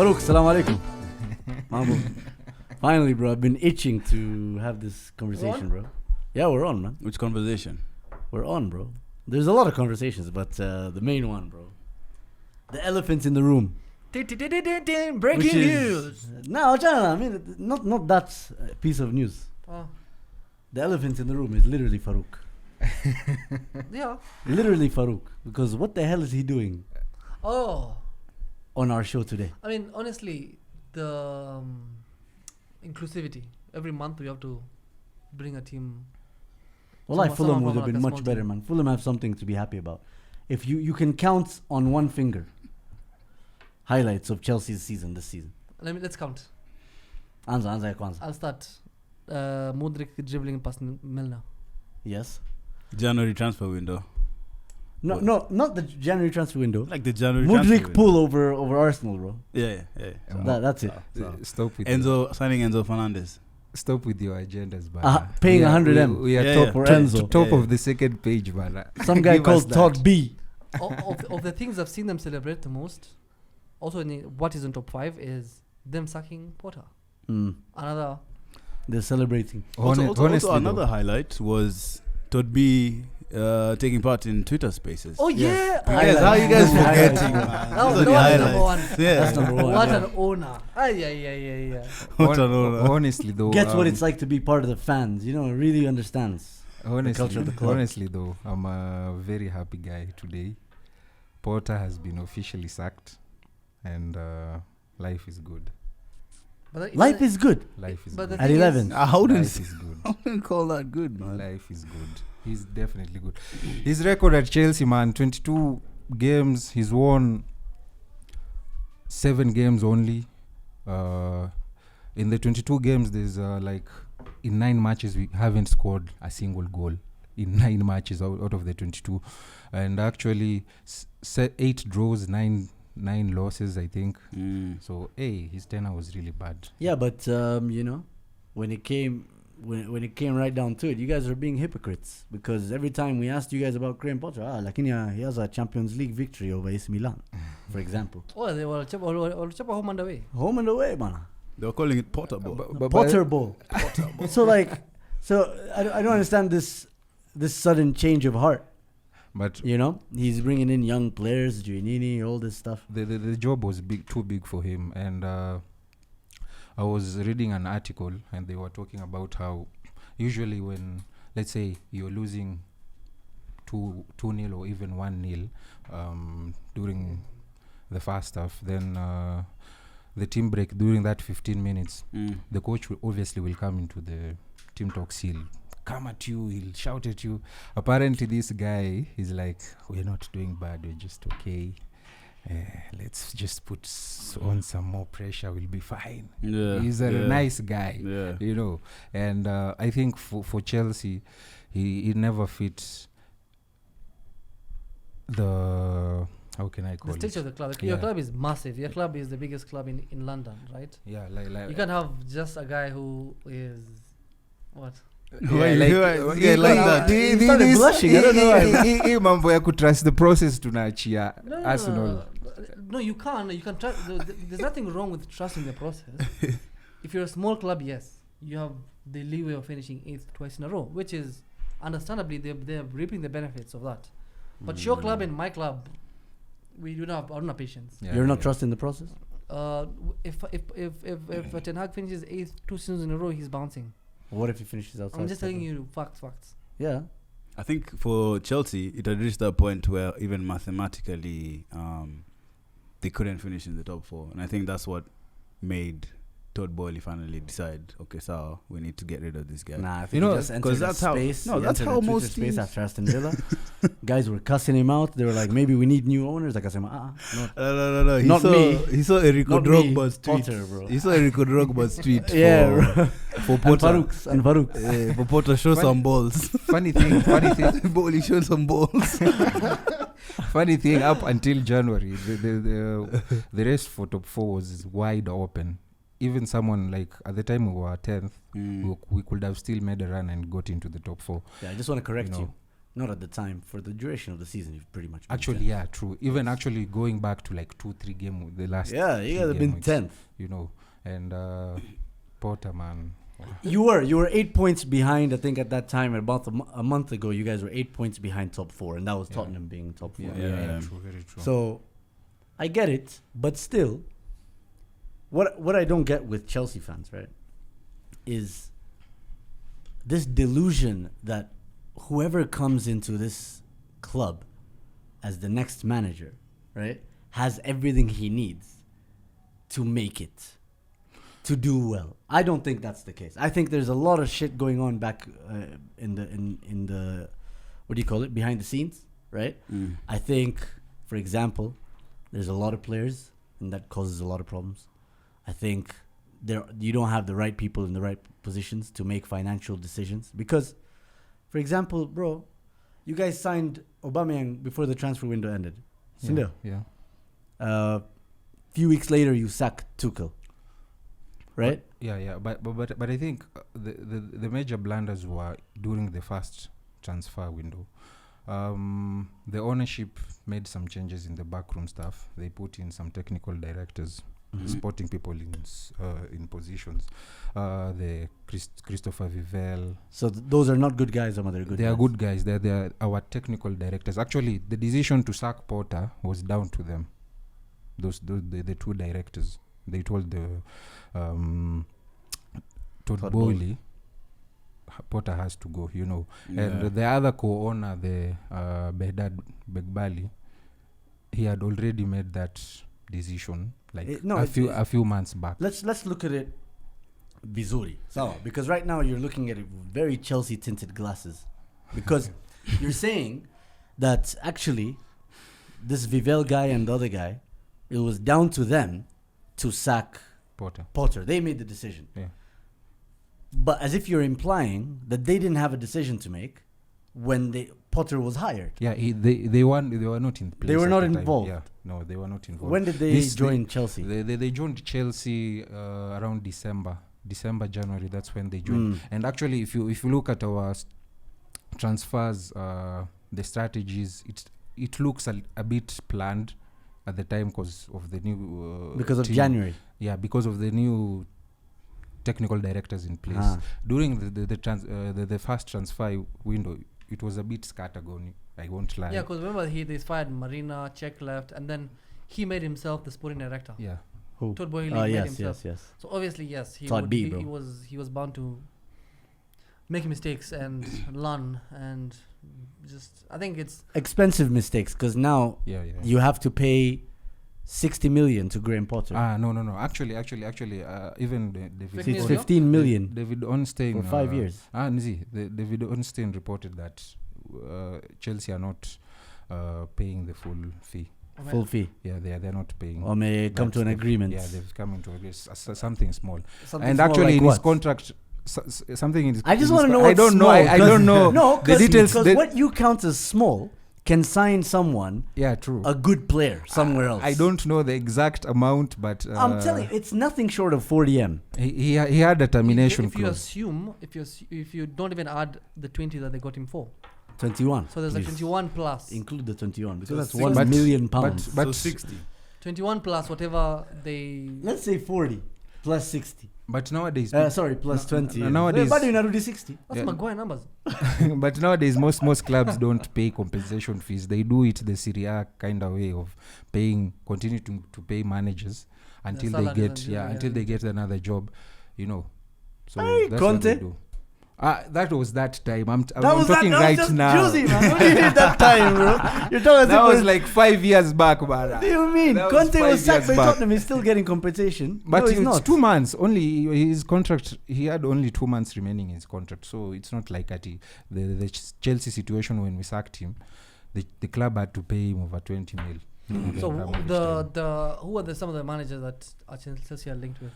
Farouk, salam alaikum. Mambo. Finally, bro, I've been itching to have this conversation, bro. Yeah, we're on, man. Which conversation? We're on, bro. There's a lot of conversations, but the main one, bro. The elephant in the room. Breaking news. No, I mean, not that piece of news. Oh. The elephant in the room is literally Farouk. Yeah. Literally Farouk. Because what the hell is he doing on our show today? I mean, honestly, the inclusivity. Every month we have to bring a team. Well, Fulham would have been much better, man. Fulham have something to be happy about. If you can count on one finger highlights of Chelsea's season this season. Let's count. Anza Kwanza. I'll start. Mudrik dribbling past Milner. Yes. January transfer window. No, not the January transfer window. Like the January transfer Mudrik window. pull over Arsenal, bro. Yeah. That's it. Stop with Signing Enzo Fernandez. Stop with your agendas, man. Paying 100M. We are top for Enzo. Top of the second page, man. Some guy called Todd B. of the things I've seen them celebrate the most, also what is in top 5 is them sacking Potter. Another. They're celebrating. Also another highlight was Todd B taking part in Twitter Spaces. Oh yeah! How you guys forgetting, man? That was number one. Yeah. That's number one. What an owner! Yeah. What an owner. Honestly, though, Gets what it's like to be part of the fans. You know, really understands the culture of the club. Honestly, though, I'm a very happy guy today. Potter has been officially sacked, and life is good. Life is good. Life is But good. At 11. I wouldn't Life is good. I wouldn't call that good, man. Life is good. He's definitely good. His record at Chelsea, man, 22 games. He's won 7 games only. In the 22 games, there's in 9 matches, we haven't scored a single goal. In 9 matches out of the 22. And actually, 8 draws, 9 losses, I think. So, his tenure was really bad. Yeah, but you know, when it came right down to it, you guys are being hypocrites because every time we asked you guys about Graham Potter, he has a Champions League victory over AC Milan, for example. Oh, they were home and away. Home and away, man. They were calling it Potter Ball. Potter Ball. So I don't understand this sudden change of heart. But you know, he's bringing in young players, Giannini, all this stuff. The job was too big for him, and I was reading an article, and they were talking about how usually when, let's say, you're losing 2-0 or even 1-0 during the first half, then the team break during that 15 minutes, the coach will come into the team talks. He'll come at you, he'll shout at you. Apparently this guy is like, we're not doing bad, we're just okay. Let's just put on some more pressure, we'll be fine. He's a nice guy, you know. And I think for Chelsea, he never fits the, how can I call it? The stage of the club. Your club is massive. Your club is the biggest club in London, right? Yeah, like you can't have just a guy who is what? He started blushing. I don't know why. Hii mambo ya kutrust the process tunaachia Arsenal. No, you can't. You can trust. There's nothing wrong with trusting the process. If you're a small club, yes, you have the leeway of finishing 8th twice in a row, which is understandably they're reaping the benefits of that. But your club and my club, we do not have patience. Yeah, you're not trusting the process. If Ten Hag finishes 8th 2 seasons in a row, he's bouncing. What if he finishes outside? I'm just telling you facts. Yeah. I think for Chelsea, it had reached that point where even mathematically, they couldn't finish in the top 4. And I think that's what made Todd Boehly finally decide, okay, so we need to get rid of this guy. Nah, I think because that's how most space after Aston Villa. Guys were cussing him out. They were like, maybe we need new owners. Like I said, no. He saw Enrico Drogba's tweet. Potter, bro. He saw Enrico Drogba's tweet. For Potter. And Farouk. For Potter, show some balls. Funny thing. Boehly showed some balls. Funny thing, up until January, the race for top 4 was wide open. Even someone like at the time we were 10th, we could have still made a run and got into the top 4. Yeah, I just want to correct you. Not at the time. For the duration of the season, you've pretty much been Actually, 10th. yeah, true. Even actually going back to like 2-3 game, the last. Yeah, you guys have been 10th. You know, and Potter, man. You were 8 points behind. I think at that time, about a month ago, you guys were 8 points behind top 4, and that was Tottenham being top 4. Yeah, true, very true. So, I get it, but still, what I don't get with Chelsea fans, right, is this delusion that whoever comes into this club as the next manager, right, has everything he needs to make it, to do well. I don't think that's the case. I think there's a lot of shit going on back in the what do you call it, behind the scenes, right? I think, for example, there's a lot of players, and that causes a lot of problems. I think you don't have the right people in the right positions to make financial decisions. Because, for example, bro, you guys signed Aubameyang before the transfer window ended. Yeah. Few weeks later, you sack Tuchel, right? But I think the major blunders were during the first transfer window. The ownership made some changes in the backroom staff. They put in some technical directors, sporting people in positions. The Christopher Vivell. So those are not good guys, or they're good. They guys? are good guys. They're our technical directors. Actually, the decision to sack Potter was down to them. The two directors. They told the Todd Bowley, Potter has to go, you know. And the other co-owner, the Behdad Begbali, he had already made that decision a few months back. Let's look at it vizuri. So, because right now you're looking at it with very Chelsea tinted glasses. Because you're saying that actually this Vivell guy and the other guy, it was down to them to sack Potter. They made the decision. Yeah. But as if you're implying that they didn't have a decision to make when Potter was hired. Yeah, they were not in place. They were not at the involved. time. Yeah, no, they were not involved. When did they join Chelsea? They joined Chelsea around December, January. That's when they joined. And actually, if you look at our transfers, the strategies, it looks a bit planned at the time because of the new because of team. January. Yeah, because of the new technical directors in place. During the first transfer window, it was a bit scattergun, I won't lie. Yeah, because remember they fired Marina, Czech left, and then he made himself the sporting director. Yeah. Who? Todd Boehly made himself. Yes. So obviously, yes, he was bound to make mistakes and learn, and just I think it's expensive mistakes because now you have to pay 60 million to Graham Potter. No. Actually, even it's 15 million. David Ornstein for 5 years. David Ornstein reported that Chelsea are not paying the full fee. Full fee. Yeah, they're not paying. Or may come to an agreement. Yeah, they've come into something small. Something small actually, like in his contract. Something in his. I just want to know. I don't know. I don't know. No, the details. Because what you count as small can sign someone. Yeah, true. A good player somewhere else. I don't know the exact amount, but I'm telling you, it's nothing short of 40M. He had a termination clause. If you don't even add the 20 that they got him for. 21. So there's like 21 plus. Include the 21 because so that's £1 million. But so 60. 21 plus whatever they. Let's say 40 plus 60. But nowadays, plus 20. Nowadays, but you know, 60. That's Maguire numbers. But nowadays, most clubs don't pay compensation fees. They do it the Serie A kind of way of continue to pay managers until they get another job, you know. So that's Conte. what they do. That was that time. I'm talking right now. Juicy, man. What do you mean that time, bro? You're talking that was like 5 years back, man. What do you mean? Conte was sacked by Tottenham. He's still getting compensation. But no, he's not. 2 months. Only his contract, he had only 2 months remaining in his contract. So it's not like the Chelsea situation when we sacked him. The club had to pay him over 20 mil. So who are some of the managers that Chelsea are linked with?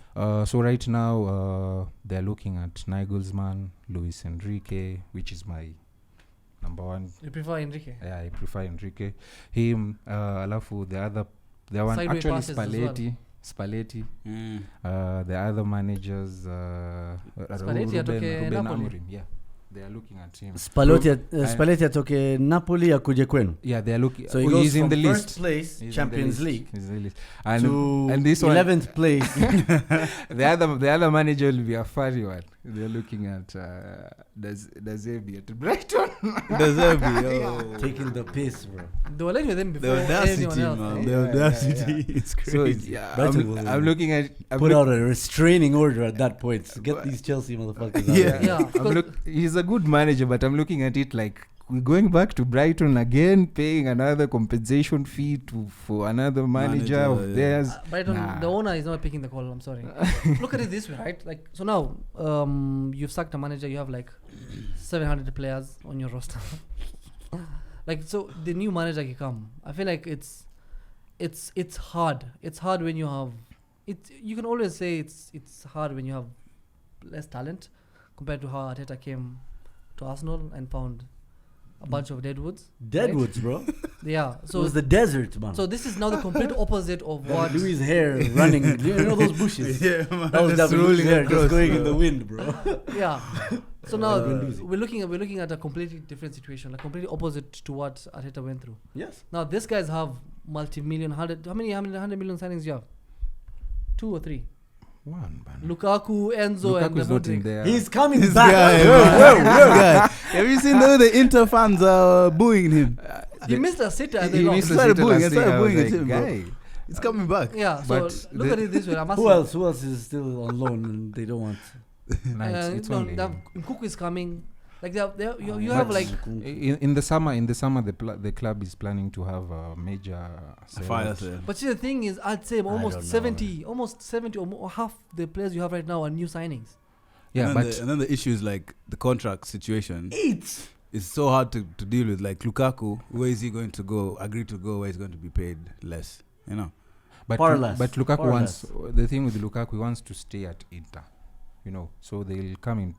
So right now they're looking at Nagelsmann, Luis Enrique, which is my number one. You prefer Enrique? Yeah, I prefer Enrique. Him, alafu the one Sideway actually Spalletti. The other managers, Spalletti Ruben Amorim. Yeah, They are looking at him. Spalletti atoke Napoli akuje kwenu. Yeah, they are looking. So he goes he's in from the first list. place, He's Champions in the League, list. He's in the list. to this one, 11th place. the other manager will be a funny one. They're looking at Deserbi at Brighton. Deserbi, Taking the piss, bro. They were letting with him the before audacity, anyone else. man. eh? The audacity, it's So crazy. yeah, Brighton will I'm looking at. Put out a restraining order at that point. So get these Chelsea motherfuckers out. Yeah. Yeah, because He's a good manager, but I'm looking at it like we're going back to Brighton again, paying another compensation fee for another manager of yeah. theirs. Brighton, Nah. the owner is not picking the call. I'm sorry. Look at it this way, right? Like, so now you've sacked a manager. You have like 700 players on your roster. Like, so the new manager can come. I feel like it's hard. It's hard when you have it. You can always say it's hard when you have less talent compared to how Arteta came to Arsenal and found a bunch of deadwoods. Deadwoods, bro. Yeah. It So was the desert, man. so this is now the complete opposite of what. Louis' hair running. You know those bushes? Yeah, man. That was That's David Luiz's rolling hair across, just going in bro. the wind, bro. Yeah. So now Guendouzi. we're looking at a completely different situation, like completely opposite to what Arteta went through. Yes. Now these guys have multi-million, how many 100 million signings do you have? 2 or 3? One, man. Lukaku, Enzo, and Lukaku's not in Modric. there. He's coming This back. guy, man. This guy. Have you seen the Inter fans are booing him? He missed a sitter and they He lost. missed a Started sitter booing, last started thing. I was booing at like, him, bro. guy. It's coming back. Yeah, so But look at it this way. I must Who say, else? Who else is still on loan and they don't want? Nice. It's only Nkuku is coming. Like you But have like in the summer the club is planning to have a major Fire sale. sale. But see, the thing is, I'd say don't almost know, 70 or more, half the players you have right now are new signings. Yeah, and but then the issue is like the contract situation. 8. It's so hard to deal with. Like Lukaku, where is he going to go? Agree to go where he's going to be paid less. You know. Far less. But Lukaku Far wants the thing with Lukaku, he wants to stay at Inter. You know, so they'll come in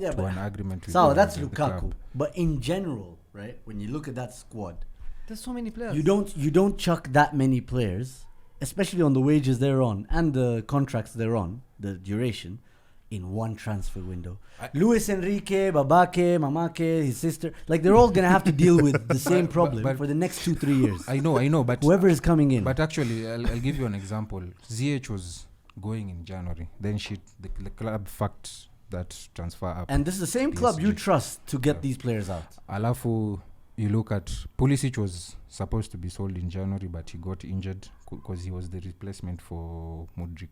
Yeah, to but an agreement with so the- that's the Lukaku. club. But in general, right? When you look at that squad, There's so many players. you don't chuck that many players, especially on the wages they're on and the contracts they're on, the duration, in one transfer window. Luis Enrique, Babake, Mamake, his sister, like they're all gonna have to deal with the same problem but- for the next 2-3 years. I know, but Whoever is coming in. But actually, I'll give you an example. ZH was going in January. Then the club fucked that transfer up. And this is the same club you PSG. trust to get these players out. Alafu, you look at Pulisic was supposed to be sold in January, but he got injured because he was the replacement for Modric.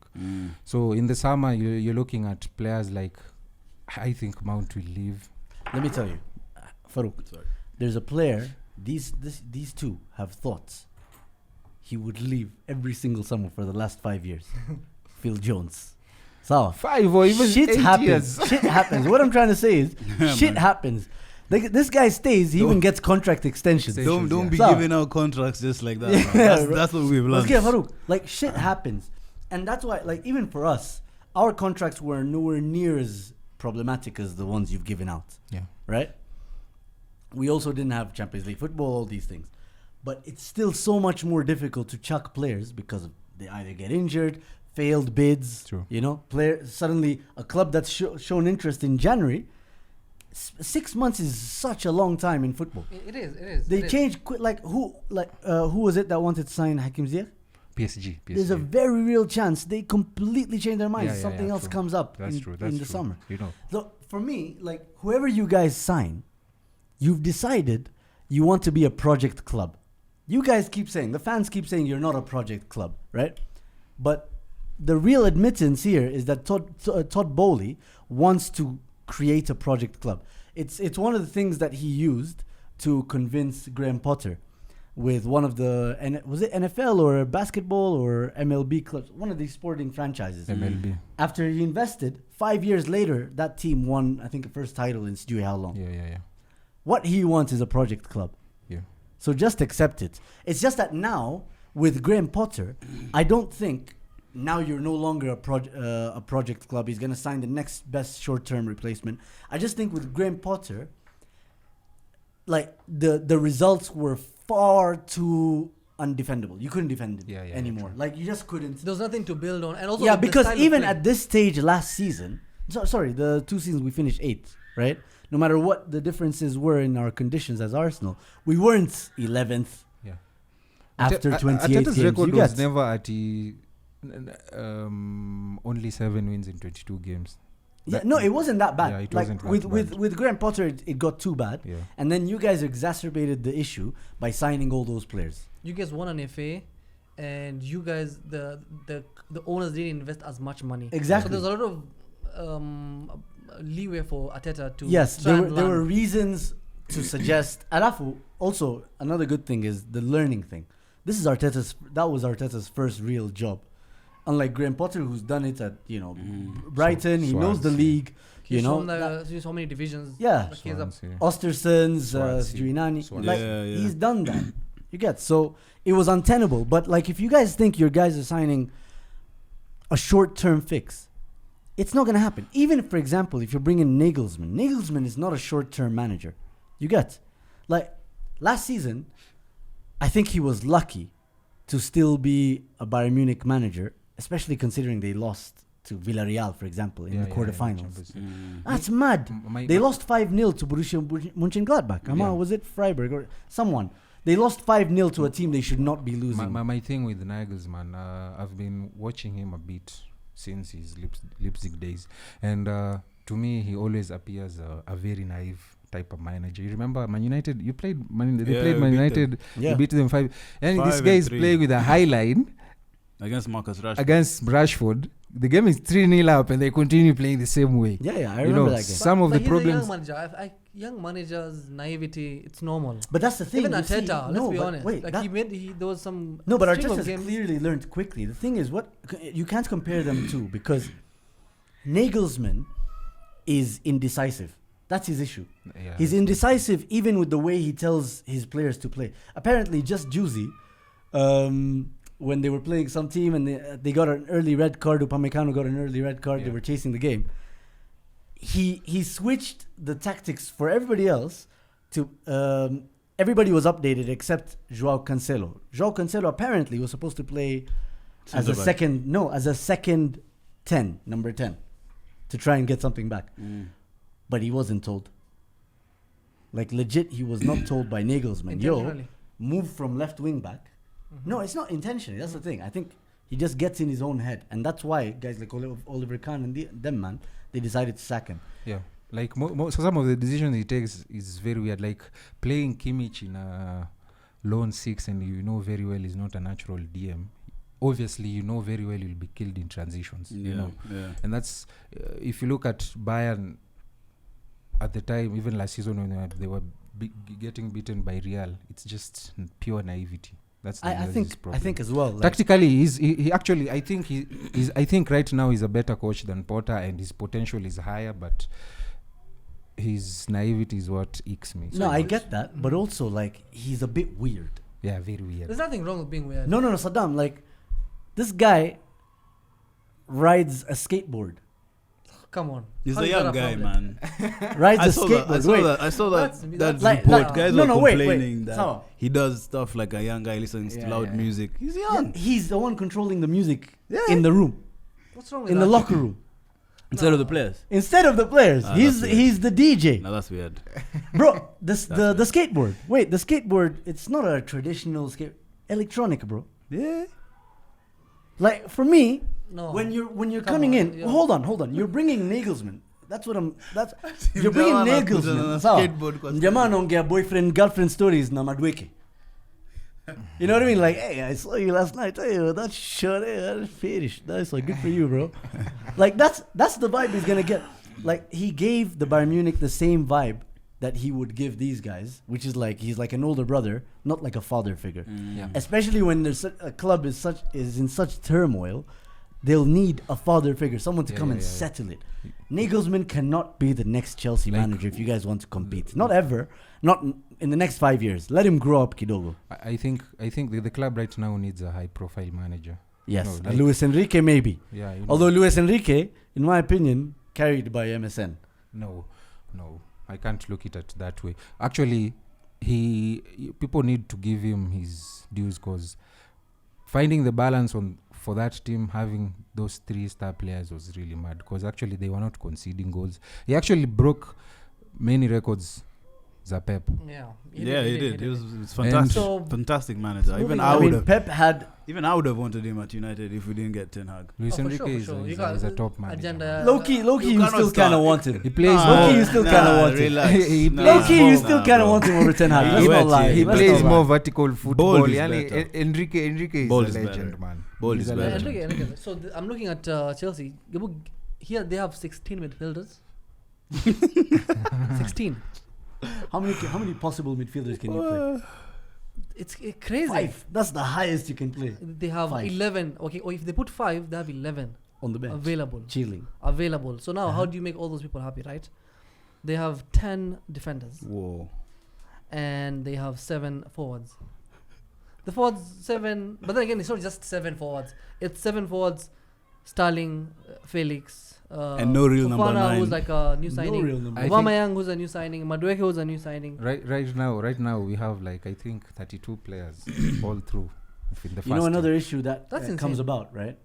So in the summer, you're looking at players like, I think Mount will leave. Let me tell you, Farouk, there's a player, these two have thoughts. He would leave every single summer for the last 5 years. Phil Jones. So 5 or even shit 8 happens. years. Shit happens. What I'm trying to say is, shit happens. Like, this guy stays. He even gets contract extensions. Don't be So- giving out contracts just like that. Yeah, man. That's what we've Let's learned. get Farouk. Like, shit happens, and that's why, like, even for us, our contracts were nowhere near as problematic as the ones you've given out. Yeah. Right. We also didn't have Champions League football, all these things, but it's still so much more difficult to chuck players because of they either get injured, failed bids. True. You know, suddenly a club that's shown interest in January. 6 months is such a long time in football. It is. They changed quick. Who was it that wanted to sign Hakim Ziyech? PSG. There's a very real chance they completely change their minds. Yeah, Something else true. comes up That's in, true. in That's the true. summer. You know. So for me, like, whoever you guys sign, you've decided you want to be a project club. You guys keep saying, the fans keep saying you're not a project club, right? But the real admittance here is that Todd Bowley wants to create a project club. It's one of the things that he used to convince Graham Potter with one of the, was it NFL or basketball or MLB clubs, one of these sporting franchises. MLB. After he invested, 5 years later, that team won, I think, the first title in Stewie how long? Yeah. What he wants is a project club. Yeah. So just accept it. It's just that now, with Graham Potter, I don't think now you're no longer a project club. He's going to sign the next best short-term replacement. I just think with Graham Potter, like, the results were far too undefendable. You couldn't defend it anymore. True. Like, you just couldn't. There's nothing to build on, and also Yeah, the because style of even play. at this stage last season, sorry, the 2 seasons we finished 8th, right? No matter what the differences were in our conditions as Arsenal, we weren't 11th Yeah. after 28 Arteta's games. record You was get never at only 7 wins in 22 games. yeah, no, it wasn't that bad. Yeah, it like wasn't that with Graham Potter, it got too bad, Yeah. and then you guys exacerbated the issue by signing all those players. You guys won an FA, and you guys the owners didn't invest as much money. Exactly. So there's a lot of leeway for Arteta to Yes, try and there were learn. reasons to suggest. Alafu, also another good thing is the learning thing. That was Arteta's first real job. Unlike Graham Potter, who's done it at Brighton, he knows the Swansea. league. He's You know, shown so many divisions. Yeah. Like he has a- Swansea. Ostersons, Swansea. Giuliani, Swansea. like Yeah, yeah. he's done that. You get so it was untenable. But like if you guys think your guys are signing a short-term fix, it's not gonna happen. Even if, for example, if you're bringing Nagelsmann is not a short-term manager. You get like last season, I think he was lucky to still be a Bayern Munich manager, especially considering they lost to Villarreal, for example, in the quarterfinals. Champions League. That's mad. They lost 5-0 to Borussia Mönchengladbach. Yeah. Was it Freiburg or someone? They lost 5-0 to a team they should not be losing. My thing with Nagelsmann, I've been watching him a bit since his Leipzig days, and to me, he always appears a very naive type of manager. You remember Man United? You played Man. They Yeah, played we Man beat United. Yeah. You beat them 5. And 5 this and guy is 3. playing with a high line Against Marcus Rashford. against Rashford. The game is 3-0 up, and they continue playing the same way. Yeah, I You remember know, that game. some of But the he's a problems. young manager. Young managers' naivety, it's normal. But that's the thing. Even you see, Arteta, no, let's be but honest. Wait, Like that- there was some. no, but string of Arteta's games. clearly learned quickly. The thing is, you can't compare them two because Nagelsmann is indecisive. That's his issue. Yeah, He's indecisive even with the way he tells his players to play. Apparently, just Juicy, when they were playing some team and they got an early red card, Upamecano got an early red card, they Yeah. were chasing the game. He switched the tactics for everybody else to everybody was updated except Joao Cancelo. Joao Cancelo apparently was supposed to play as a second 10, number 10, to try and get something back. But he wasn't told. Like legit, he was not told by Nagelsmann. Yo, Intentionally. move from left wing back. No, it's not intentionally. That's the thing. I think he just gets in his own head, and that's why guys like Oliver Kahn and them, man, they decided to sack him. Yeah, like so some of the decisions he takes is very weird. Like playing Kimmich in a lone 6, and you know very well he's not a natural DM. Obviously, you know very well you'll be killed in transitions. You know, and that's if you look at Bayern at the time, even last season when they were getting beaten by Real, it's just pure naivety. That's the I think as well. Like, tactically, he actually, I think right now he's a better coach than Potter, and his potential is higher, but his naivety is what icks me. no, I get that, but also like he's a bit weird. Yeah, very weird. There's nothing wrong with being weird. No, Saddam. Like this guy rides a skateboard. Come on. He's How a is that young guy, problem? man. Rides I a saw skateboard. I saw that That's like- report. like- Guys no, were no, wait, complaining that Sawa. he does stuff like a young guy listens to Yeah, loud yeah. music. He's Yeah, young. he's the one controlling the music Yeah. in the room, What's wrong with in that? the locker room, Instead of the players. instead of the players. Ah, he's that's weird. he's the DJ, No, that's weird. bro. The skateboard. Wait, the skateboard. It's not a traditional electronic, bro. Yeah. Like for me, No. when you're Come coming on, in, yeah. hold on. You're bringing Nagelsmann. That's what I'm. That's If you're bringing Jamaa anakuja Nagelsmann. na Sawa. skateboard kwa Jamaa anaongea boyfriend girlfriend stories na madweke. You know what I mean? Like, hey, I saw you last night. Hey, that shirt, hey, that fetish. That's like good for you, bro. Like that's the vibe he's gonna get. Like he gave the Bayern Munich the same vibe that he would give these guys, which is like he's like an older brother, not like a father figure. Yeah. Especially when there's a club is in such turmoil, they'll need a father figure, someone to come and settle it. Nagelsmann cannot be the next Chelsea Like, manager if you guys want to compete. Not ever. Not in the next 5 years. Let him grow up, Kidogo. I think the club right now needs a high-profile manager. Yes, No, like- Luis Enrique maybe. Yeah. You know, Although Luis Enrique, in my opinion, carried by MSN. no, I can't look at it that way. Actually, people need to give him his dues because finding the balance for that team, having those 3 star players was really mad because actually they were not conceding goals. He actually broke many records za Pep. Yeah. He did. It was And fantastic. so- Fantastic manager. Even moving I on. would have. Pep had Even I would have wanted him at United if we didn't get Ten Hag. Luis for Enrique sure, is, for sure. is, You a, is a got top manager. agenda. low-key, You you cannot still start. kind of want him. He plays Low-key, more. you still kinda want him. Relax. He Nah, plays Low-key, you more. still kind of want him over Ten Hag. Nah, Let's wait, not lie. yeah. He Let's plays not lie. more vertical football. Ball is Yani, better. Enrique is Ball a is legend, better. man. Ball He's is a better. legend. So I'm looking at Chelsea. Here they have 16 midfielders. 16. How many possible midfielders can you play? It's crazy. 5. That's the highest you can play They have 5. 11. Okay, or if they put 5, they have 11 on the bench. available. Chilling. Available. So now, how do you make all those people happy, right? They have 10 defenders Whoa. and they have 7 forwards. The forwards 7, but then again, it's not just 7 forwards. It's 7 forwards. Sterling, Felix, And no real number Fofana, 9. who's like a new signing. No real number. I Aubameyang, who's a new signing. Madueke, who's a new signing. Right now, we have like I think 32 players all through. In the You know first another team. issue that That's comes insane. about, right?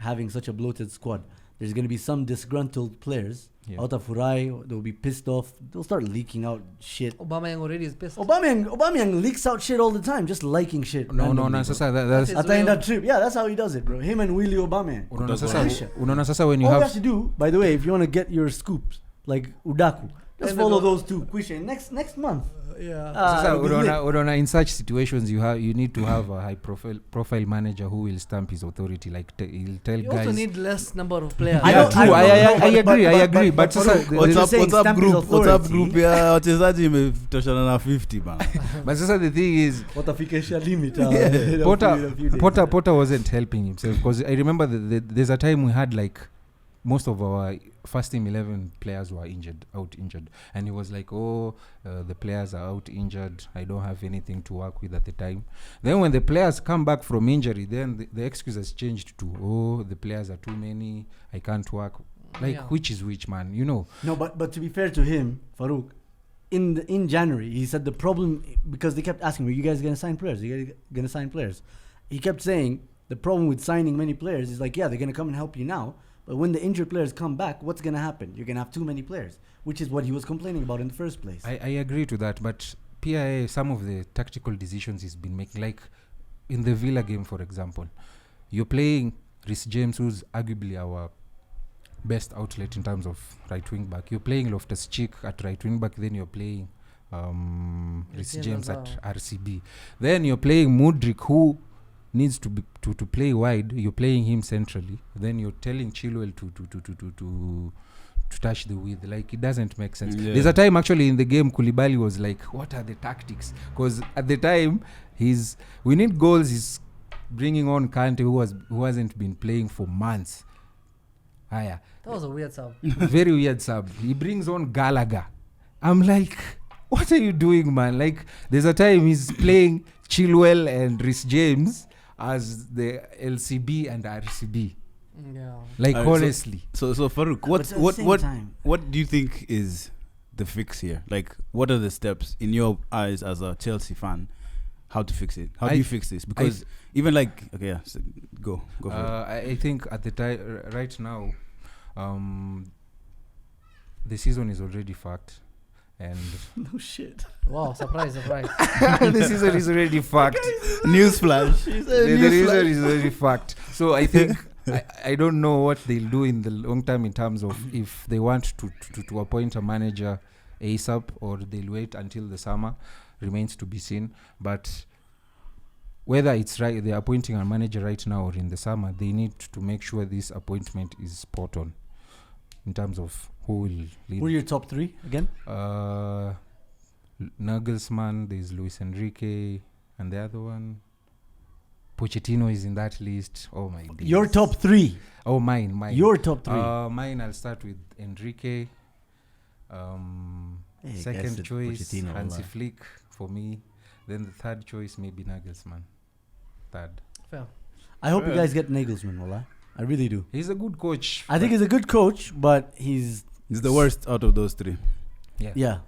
Having such a bloated squad. There's going to be some disgruntled players. Yeah. Out of Furai, they'll be pissed off. They'll start leaking out shit. Aubameyang already is pissed. Aubameyang leaks out shit all the time, just liking shit. No, randomly, bro. sasa that's That's At the end of that trip, yeah, that's how he does it, bro. Him and Willie Aubameyang. unaona sasa when you All you have have to do, by the way, if you want to get your scoops, like Udaku, just And follow then those two. Quisha, next month. Yeah. Sasa it'll be lit. in such situations you need to have a high profile manager who will stamp his authority, like he'll tell You guys. also need less number of players. I Yeah, know- true. I I agree. But Farouk, sasa what you're saying, WhatsApp stamp his group, WhatsApp authority. group ya wachezaji imetoshana na 50 bana. but sasa the thing is Watafikisha limit. Potter wasn't helping himself because I remember there's a time we had like most of our first team 11 players were out injured, and he was like, the players are out injured, I don't have anything to work with at the time. Then when the players come back from injury, then the excuse has changed to the players are too many, I can't work. Like, Yeah. which is which, man, you know? No, but to be fair to him, Farouk, in January, he said the problem, because they kept asking, are you guys going to sign players? Are you guys going to sign players? He kept saying the problem with signing many players is like, yeah, they're going to come and help you now. But when the injured players come back, what's going to happen? You're going to have too many players, which is what he was complaining about in the first place. I agree to that, but PIA, some of the tactical decisions he's been making, like in the Villa game, for example, you're playing Reece James, who's arguably our best outlet in terms of right wing back. You're playing Loftus-Cheek at right wing back, then you're playing Reece James at RCB. Then you're playing Mudryk, who needs to play wide. You're playing him centrally. Then you're telling Chilwell to touch the width. Like, it doesn't make sense. Yeah. There's a time actually in the game Koulibaly was like, what are the tactics? Because at the time we need goals. He's bringing on Kante, who hasn't been playing for months. That was a weird sub. Very weird sub. He brings on Gallagher. I'm like, what are you doing, man? Like, there's a time he's playing Chilwell and Reece James as the LCB and RCB. Yeah. Like, Alright, honestly. So Farouk, But at the same time, what do you think is the fix here? Like, what are the steps in your eyes as a Chelsea fan? How to fix it? How do you fix this? Because even like, okay, yeah, so go for it. I think at the time right now, the season is already fucked, and no shit. Wow, surprise. the season is already fucked. Newsflash. The season is already fucked. So I think I don't know what they'll do in the long term in terms of if they want to appoint a manager ASAP or they'll wait until the summer. Remains to be seen. But whether it's right, they're appointing a manager right now or in the summer, they need to make sure this appointment is spot on in terms of who will lead. Who are your top 3 again? Nagelsmann, there's Luis Enrique, and the other one, Pochettino is in that list. Oh my days. Your top 3. Oh, mine. Your top 3. Mine, I'll start with Enrique. Hey, Second guys, choice, Pochettino, Hansi wallah. Flick for me. Then the third choice, maybe Nagelsmann. Third. Fair. I hope you guys get Nagelsmann, wallah. I really do. He's a good coach. I think he's a good coach, but he's He's the worst out of those 3. Yeah. Yeah.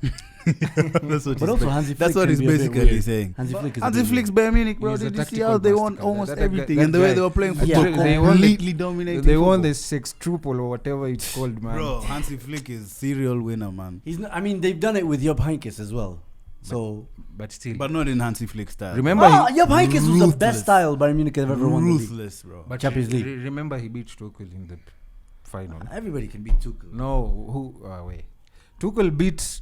That's what But he's also ba- Hansi that's Flick what can he's be a bit basically weird. saying. Hansi Flick is a Hansi bit Flick's weird. Bayern Munich, bro. He's a Did you see tactical how they won master, almost that everything? guy- And the way that they guy- were playing Yeah. football, They won the- completely dominating They won football. the sextuple or whatever it's called, man. Bro, Hansi Flick is serial winner, man. He's not, I mean, they've done it with Job Heynckes as well. So, But still. But not in Hansi Flick style. Remember, Job Heynckes was the Ruthless. best style Bayern Munich have ever won the league. Ruthless, bro. but Champions League. remember he beat Tuchel in the final. Everybody can beat Tuchel. No, who? Wait. Tuchel beat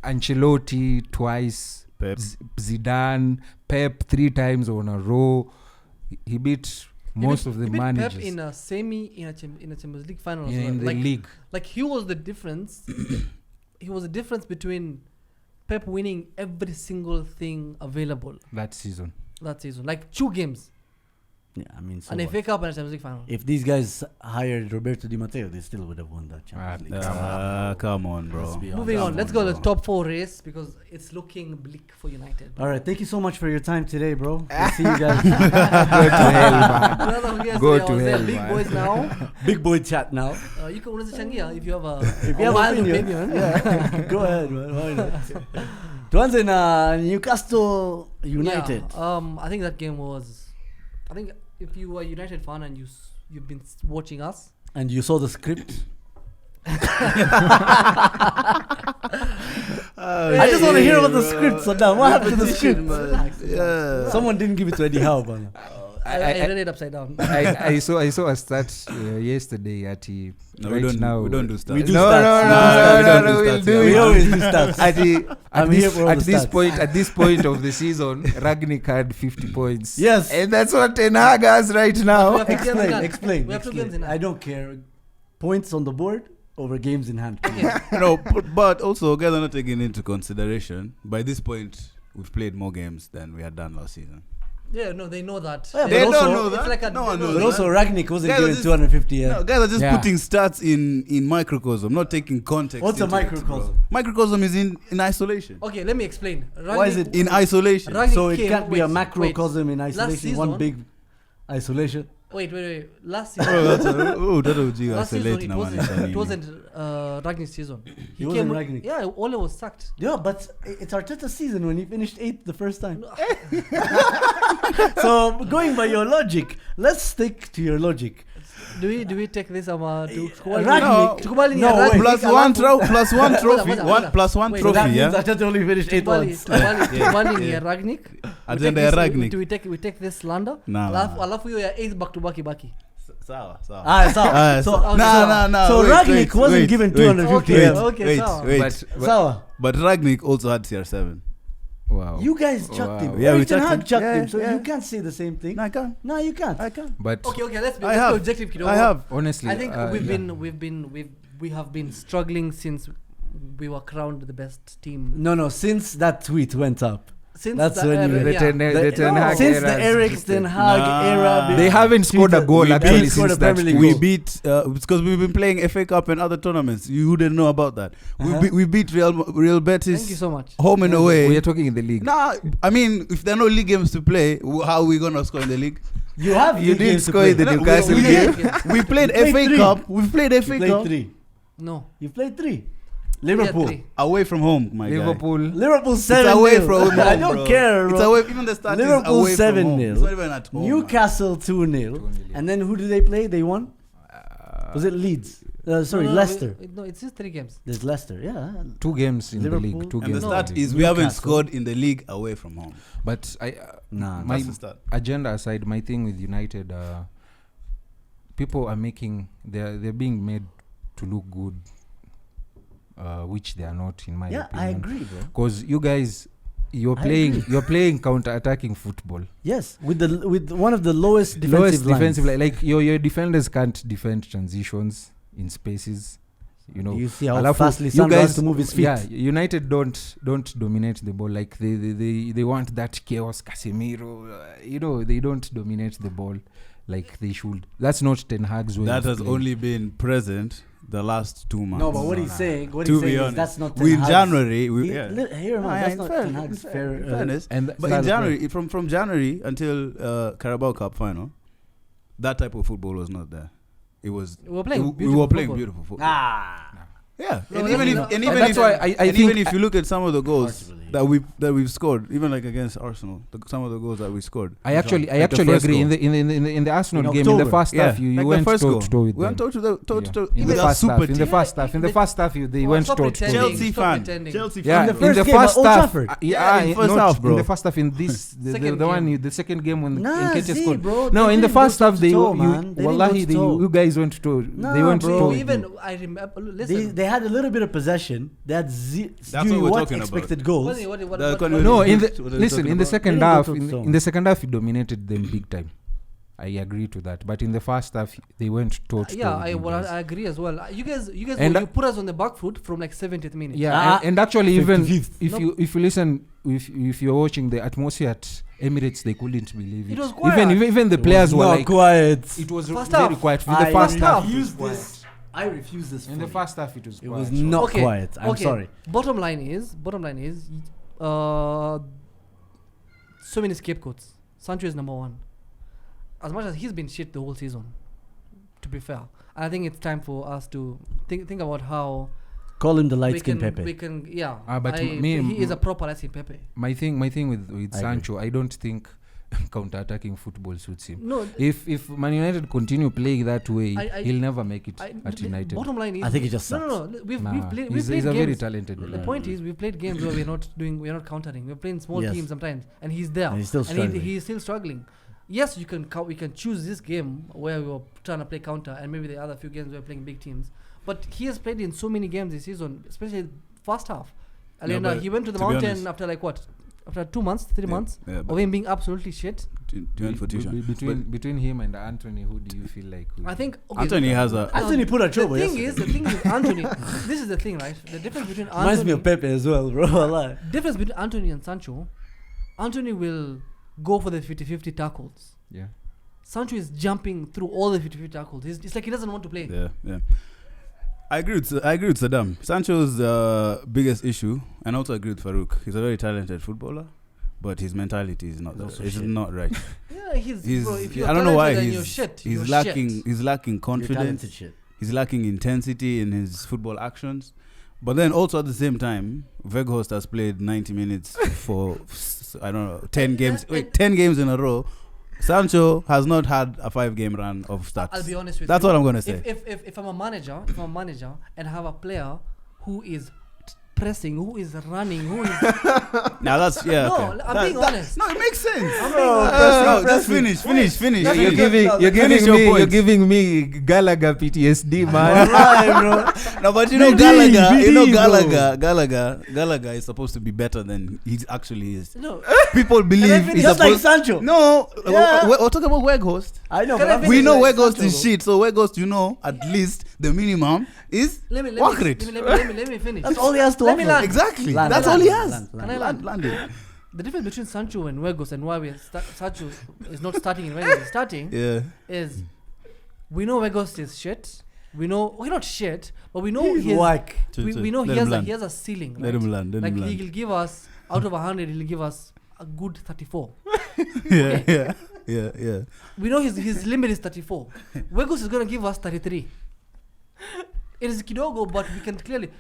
Ancelotti twice. Pep. Zidane, Pep 3 times on a row. He beat most of the He beat managers Pep in a semi in a Champions League final. as in well. the like, league. Like he was the difference. He was the difference between Pep winning every single thing available That season. that season. Like 2 games, Yeah, I mean, so an what? FA Cup and a Champions League final. If these guys hired Roberto Di Matteo, they still would have won that Champions League. Come on, bro. Let's be Moving honest. on, let's go to the top 4 race because it's looking bleak for United. All right, thank you so much for your time today, bro. We'll see you guys. Go to hell, man. Another guest Go today, to I was there, hell, big man. boys now. Big boy chat now. You can unaweza changia if you have a, If you a have wild opinion, opinion. yeah, go ahead, man. Why not? Tuanze na Newcastle United. Yeah, I think that game was. I think if you are a United fan and you've been watching us, And you saw the script. I just want to hear about the script, Saddam. What happened to the script? Yeah. Someone didn't give it to Eddie Howe, man. I read it upside down. I saw a stat yesterday at No, right now. we don't do stats. We do no, stats. no, we don't do we'll stats, do yeah. it. We always do stats. I'm here for all at the this stats. point, at this point of the season, Ragnik had 50 points. Yes. And that's what Ten Hag has right We now. have 2 games in hand. Explain. We have 2 games in hand. I don't care. Points on the board over games in hand. No, but also, guys are not taking into consideration. By this point, we've played more games than we had done last season. Yeah, no, they know that. Yeah, They but don't also- know It's that. like a- No one they know knows But that. also, Ragnik wasn't Guys, given this- 250. No, guys are just Yeah. putting stats in microcosm, not taking context. What's a into it, bro. microcosm? Microcosm is in isolation. Okay, let me explain. Why is it In isolation. Ragnik So it came- can't be a wait, macrocosm in isolation. One season- big isolation. Wait. Last Bro, season. that's a- oh, that would you Last season isolate it na wasn't. maanisha It nini? wasn't Ragnik's season. It wasn't Ragnik. Yeah, Ole was sacked. Yeah, but it's Arteta's season when he finished 8th the first time. So going by your logic, let's stick to your logic. Do we take this to Ragnik- tukubali ni No, Ragnik wait. Plus alafu- one plus one trophy. Ngoja, One ngoja. plus one Wait, So that trophy, means yeah? Arteta only finished 8th once. tukubali ni ya Ragnik. Agenda ya Ragnik. We take this slander. Nah. Alafu hiyo ya 8 back to back ibaki. Sawa. So No. So wait, Ragnik wasn't wait, given wait, 250 wait, M. Okay, wait, sawa. wait. But But Ragnik also had CR7. wow. You guys chucked him. Yeah, we Erik ten chucked Hag him. chucked Yeah, him. So yeah. you can't say the same thing. No, I can't. No, you can't. I can't. But Okay, let's be I have. objective kidogo. I have. honestly, I think yeah. we have been struggling since we were crowned the best team. No. Since that tweet went up. Since That's the when era, you- The yeah. Ten- the Ten Hag Since era the has Erik just ten been- Hag Nah. era, They haven't scored a goal We actually beat- scored a since that. Premier League We goal. beat because we've been playing FA Cup and other tournaments. You wouldn't know about that. We beat Real Betis Thank you so much. home and We away. are talking in the league. Nah, I mean, if there are no league games to play, how are we gonna score in the league? You have You league didn't games to score in play. the No, Newcastle we game. did. We played played FA three. Cup. We've played You FA played Cup 3. No. You played 3. Liverpool. Yeah, 3. away from home, my guy. Liverpool. Liverpool 7 It's away from home. I don't bro. care, It's bro. away. Even the start Liverpool is away 7-0. from home. It's not even at home. Newcastle 2-0. 2-0. And then who did they play? They won? Was it Leeds? Sorry, No, Leicester. No, it's just 3 games. There's Leicester, yeah. 2 games in Liverpool. the league. 2 And games. the in start league. is we haven't Newcastle. scored in the league away from home. But Nah, my That's the start. agenda aside, my thing with United, people are making they're being made to look good, which they are not, in my yeah, I opinion. agree, bro. Because you guys, you're I playing agree. you're playing counter-attacking football. Yes, with one of the lowest defensive Lowest lines. defensive line. Like your defenders can't defend transitions in spaces. You know, You see how Alafu, fast you Lisandro guys has to move his feet. Yeah, United don't dominate the ball. Like they want that chaos, Casemiro. You know, they don't dominate the ball like they should. That's not Ten Hag's way. That of has playing. only been present the last 2 months. No, but what he's no. saying, what To he's be saying is honest, that's not Ten in Hag's- January, Hear him out. That's not Ten Hag's fair. fairness. And But style in of January, from January until Carabao Cup final, that type of football was not there. It was We were playing we beautiful were playing football. beautiful football. Ah. Yeah, No, and that's even if not- and and even that's if why I and think even if you look at some of the goals Hard to believe. that we've scored, even like against Arsenal, some of the goals that we scored. I actually Like the first agree. goal. In the Arsenal In game, in the October. first half, you like went the first toe goal. to toe with We went them. toe to toe to toe. In the with our first super half, in the team. first half, in the first half, they Oh, went stop toe to pretending. toe. Chelsea Stop fan. pretending. Chelsea Yeah, fan. the in first the game at first Old half, Trafford. Yeah, in first not half, bro. In the first half, in this, Second the one, game. the second game when Nah, Nketiah see, scored. bro. No, they in the didn't go first half, they toe-to-toe, man. They didn't wallahi, go toe-to-toe. you guys went to toe. Nah, They went to bro. toe. So with even you. I remember. They, Listen. they had a little bit of possession. They had That's what we're talking about. expected goals. The economy- No, What in are the we listen, talking in the about? second They didn't half, go toe-to-toe. in the second half, you dominated them big time. I agree to that, but in the first half, they went toe to toe. Yeah, with you guys. I agree as well. You guys, And you put us on the back foot from like 70th minute. Yeah, Ah, and actually, even 55th. if you listen, if you're watching the atmosphere at Emirates, they couldn't believe it. It was quiet. Even the It players was were not like, quiet. it was First very half. quiet. In the I first half, refuse it was this. I refuse this. quiet. In the fully. first half, it was It quiet. was not Okay, quiet. I'm okay. sorry. Bottom line is, so many scapegoats. Sancho is number one. As much as he's been shit the whole season, to be fair, I think it's time for us to think about how Call him the we light skin can Pepe. But he is a proper light skin Pepe. My thing with I agree. Sancho, I don't think counter-attacking football suits him. No, If Man United continue playing that way, I- he'll never make it I, at United. bottom line is, I think he just no. We've Nah, played he's a very games. talented The player. point is, we've played games where we're not countering. We're playing small Yes. teams sometimes, and he's there, And he's still and struggling. he's still struggling. Yes, we can choose this game where we were trying to play counter, and maybe the other few games we were playing big teams. But he has played in so many games this season, especially first half. And Yeah, then but he went to the to be mountain honest- after like what? After 2 months, 3 months Yeah, of him being absolutely shit. for Tuchel. Between him and Anthony, who do you feel like? I think okay, Anthony has a. Anthony put a the trouble. thing is with Anthony. This is the thing, right? The difference between Reminds me Anthony, of Pepe as well, bro. Wallahi. difference between Anthony and Sancho. Anthony will go for the 50-50 tackles. Yeah. Sancho is jumping through all the 50-50 tackles. It's like he doesn't want to play. Yeah. I agree with Saddam. Sancho's biggest issue, and also agree with Farouk. He's a very talented footballer, but his mentality is not. Also It's shit. not right. Yeah, he's bro, if you're I don't know why talented and he's you're shit, he's you're lacking. shit. He's lacking You're confidence. talented shit. He's lacking intensity in his football actions. But then also at the same time, Weghorst has played 90 minutes for 10 games. Wait, 10 games in a row. Sancho has not had a 5-game run of starts. I'll be honest with That's you. what I'm gonna say. If I'm a manager, and have a player who is pressing, who is running, who is Now that's no, okay. I'm being honest. No, it makes sense. I'm being honest. No, just finish. That's You're Finish your you're points. giving me Gallagher PTSD, man. Wallahi, bro. No, but you know Believe, Gallagher is supposed to be better than he actually is. No, People believe he's Just like supposed. Sancho. No, Yeah. we're talking about Weghorst. I know, Can but I I'm finish? We know like Weghorst Sancho, is though. shit, so Weghorst, at least the minimum is let me work rate. let me finish. That's all he has to Let offer. me land. Exactly. Land, That's land, all he land, has. land, Can I land? Landed. The difference between Sancho and Weghorst and why Sancho is not starting and Weghorst is starting Yeah. is we know Weghorst is shit. We know we're not shit, but we know He's he has, whack. we know Let he him land. has a ceiling. Let right? him land. Let Like him he land. will give us out of 100, he'll give us a good 34. Yeah. We know his limit is 34. Weghorst is gonna give us 33. It is kidogo, but we can clearly.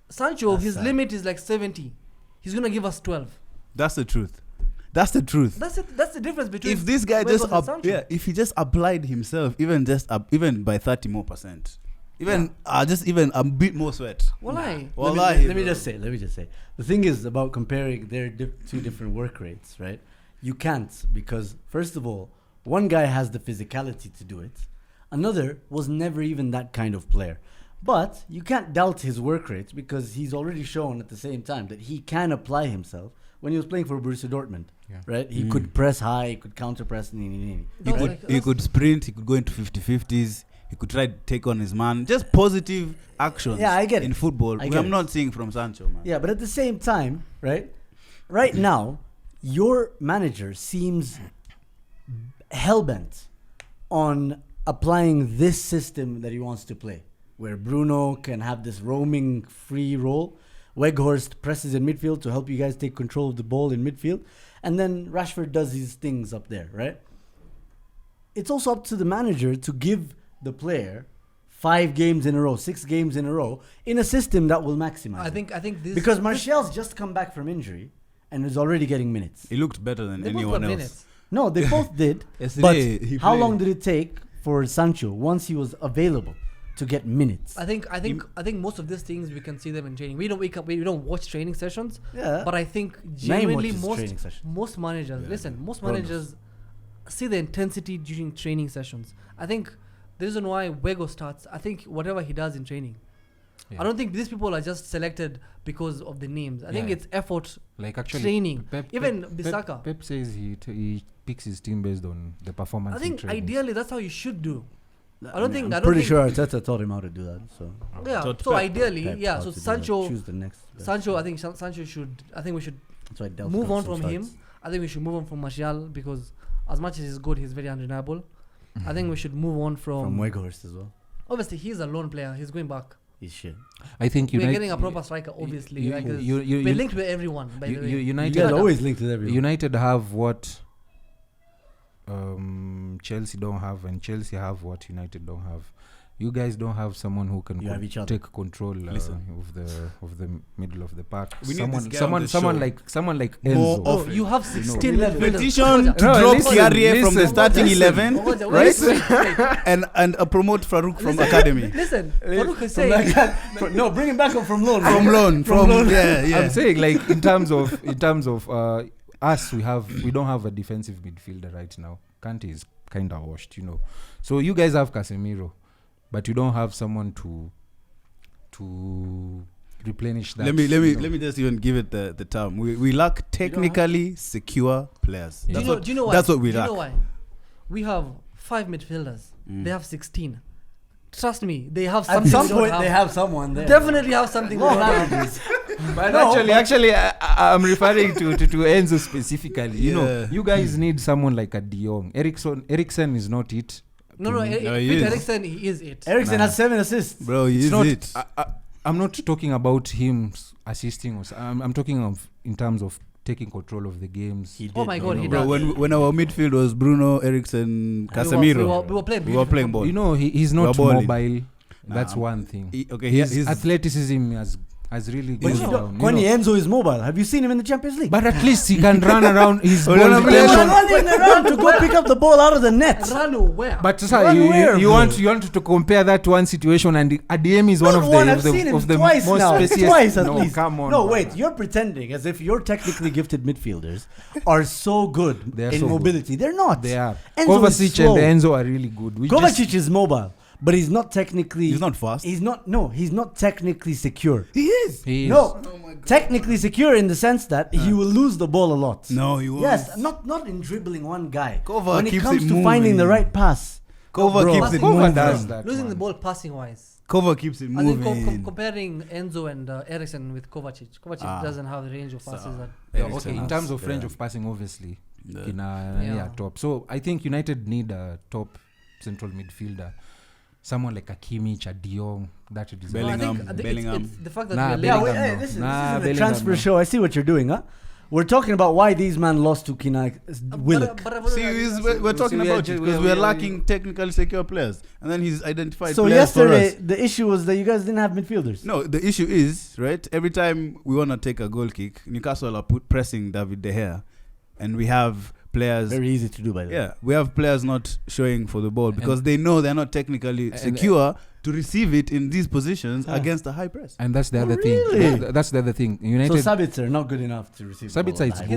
Sancho, That's his sad. limit is like 70. He's gonna give us 12. That's the truth. That's the truth. That's it. That's the difference between. If this guy Weghorst and Sancho. if he just applied himself, even by 30 more percent, even a bit more sweat. Wallahi. Wallahi, Let me bro. just say. The thing is about comparing their two different work rates, right? You can't, because first of all, one guy has the physicality to do it. Another was never even that kind of player. But you can't doubt his work rates because he's already shown at the same time that he can apply himself when he was playing for Borussia Dortmund, Yeah. right? He could press high, he could counter press. He could sprint, he could go into 50-50s, he could try to take on his man. Just positive actions. Yeah, I get it. in football. I get I'm it. not seeing from Sancho, man. Yeah, but at the same time, right now, your manager seems hellbent on applying this system that he wants to play, where Bruno can have this roaming free role, Weghorst presses in midfield to help you guys take control of the ball in midfield, and then Rashford does his things up there, right? It's also up to the manager to give the player 5 games in a row, 6 games in a row in a system that will maximize. I think this because Martial's just come back from injury and is already getting minutes. He looked better than they both anyone got else. minutes. No, they both did. Yesterday, But he how played. long did it take for Sancho once he was available to get minutes? I think most of these things we can see them in training. We don't wake up. We don't watch training sessions. Yeah. But I think Naim genuinely watches training sessions. most managers most Ronaldo. managers see the intensity during training sessions. I think the reason why Wego starts, I think whatever he does in training. Yeah. I don't think these people are just selected because of the names. I think Yeah. it's effort, Like actually, training. Even Bissaka. Pep says he picks his team based on the performance. I in think training. ideally that's how you should do. I'm think- pretty sure Arteta taught him how to do that. So Yeah. So So Pep- ideally, Pep yeah. how So to do that. Sancho, choose the next. best. Sancho. I think Sancho should. I think we should That's why Delph move got on some from him. starts. I think we should move on from Martial because as much as he's good, he's very undeniable. I think we should move on From Weghorst as well. Obviously, he's a lone player. He's going back. He's shit. I think We're United. getting a proper striker, obviously. you- like you- this. you- We're you- linked with everyone, by the way. You United. guys are always linked with everyone. United have what Chelsea don't have, and Chelsea have what United don't have. You guys don't have someone who can You have each other. take control Listen. of the middle of the park. We need this guy on the Someone like More Enzo. Bro, often. you have You know. 16 midfielders. Petition Ogoja, to No, drop listen, Kiarie from the listen. starting Ogoja, 11, Ogoja, right? wait. and promote Farouk from academy. Listen, Farouk is From saying, that- no, bring him back up from loan. From loan, yeah. I'm saying like in terms of us, we don't have a defensive midfielder right now. Kante is kind of washed, you know. So you guys have Casemiro, but you don't have someone to replenish that. Let me you know. let me just even give it the term. We lack technically secure players. Yeah. That's do you know why? that's what we Do you lack. know why? We have 5 midfielders. They have 16. Trust me, they have At something. some we don't point, have. they have someone there. Definitely have something. No, we don't have. Rodgers. But No, actually, I'm referring to Enzo specifically. You know, Yeah. you guys need someone like a De Jong. Eriksen is not it. No, No, he Peter is. Eriksen, he is it. Ericsson has 7 assists. Bro, It's is not. it? I'm not talking about him assisting. I'm talking of in terms of taking control of the games. He Oh did, my you God, know. he Bro, does. when our midfield was Bruno, Eriksen, Casemiro, We were playing we were playing ball. You know, he's We are not balling. mobile. That's Nah, one thing. His Athleticism has really But gone you down. know, you Kwani know. Enzo is mobile. Have you seen him in the Champions League? But at least he can run around his Oh, ball no, no, He was Attention. running around to go pick up the ball out of the net. Rano, where? But Run sir, where, you bro? want to compare that to one situation, and ADM is one Not of one, the I've seen him of the twice most now. specious. Twice at no, least. come on. No, man. wait. You're pretending as if your technically gifted midfielders are so good They are in so good. mobility. They're not. They are. Enzo is Kovacic slow. and Enzo are really good. We Kovacic is mobile, but he's not technically. He's not fast. He's not. No, he's not technically secure. He is. He is. No, technically secure in the sense that he will lose the ball a lot. No, he won't. Yes, not in dribbling one guy. Kova when it keeps comes it to finding the moving. right pass. Kova Bro. keeps it Kova moving. does that. Losing one. the ball passing wise. Kova keeps it I think moving. comparing Enzo and Eriksen with Kovacic. Kovacic Ah. doesn't have the range of passes that. Yeah, Eriksen okay, in has- terms of yeah. range of passing, obviously, Yeah. Yeah. top. So I think United need a top central midfielder, someone like a Kimmich, a De Jong. That would No, I Bellingham, think Bellingham. it's the fact that Nah, we're Yeah, late. wait, Bellingham, hey, no. listen, Nah, this isn't a Bellingham, transfer no. show. I see what you're doing, huh? We're talking about why these men lost to Willock. See, we're talking we are about ju- it we because are- we're we are- lacking technically secure players, and then he's identified So players for yesterday, us. the issue was that you guys didn't have midfielders. No, the issue is right. Every time we want to take a goal kick, Newcastle are pressing David De Gea, and we have players. Very easy to do, by the way. Yeah, we have players not showing for the ball because they know they're not technically and- secure to receive it in these positions Yeah. against the high press. And that's the Oh, other really? thing. That's the other thing. So United. Sabitzer not good enough to receive. the Sabitzer ball. is Like,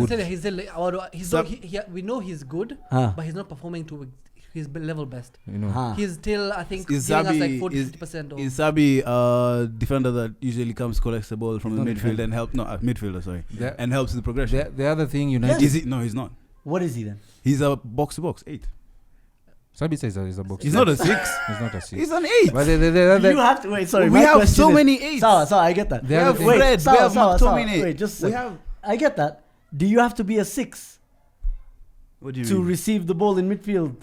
good. He's Sub- we know he's good, Huh. but he's not performing to his level best. You know. Huh. He's still, I think, Is giving us Zabi- like 40 is- 50% of. Is Sabi defender that usually comes collects the ball from He's the not a midfield defender. and help? No, midfielder, sorry, The, and helps the progression. the other thing United. Is he? No, he's not. What is he then? He's a box to box 8. Sabitzer is a box. He's not a 6. He's not a 6. He's an 8. But You have to wait. Sorry, we my have question so is- many 8s. Sawa, I get that. We have Wait, Fred, we Sawa, have McTominay. Wait, just a We sec. have. I get that. Do you have to be a 6 What do you to mean? receive the ball in midfield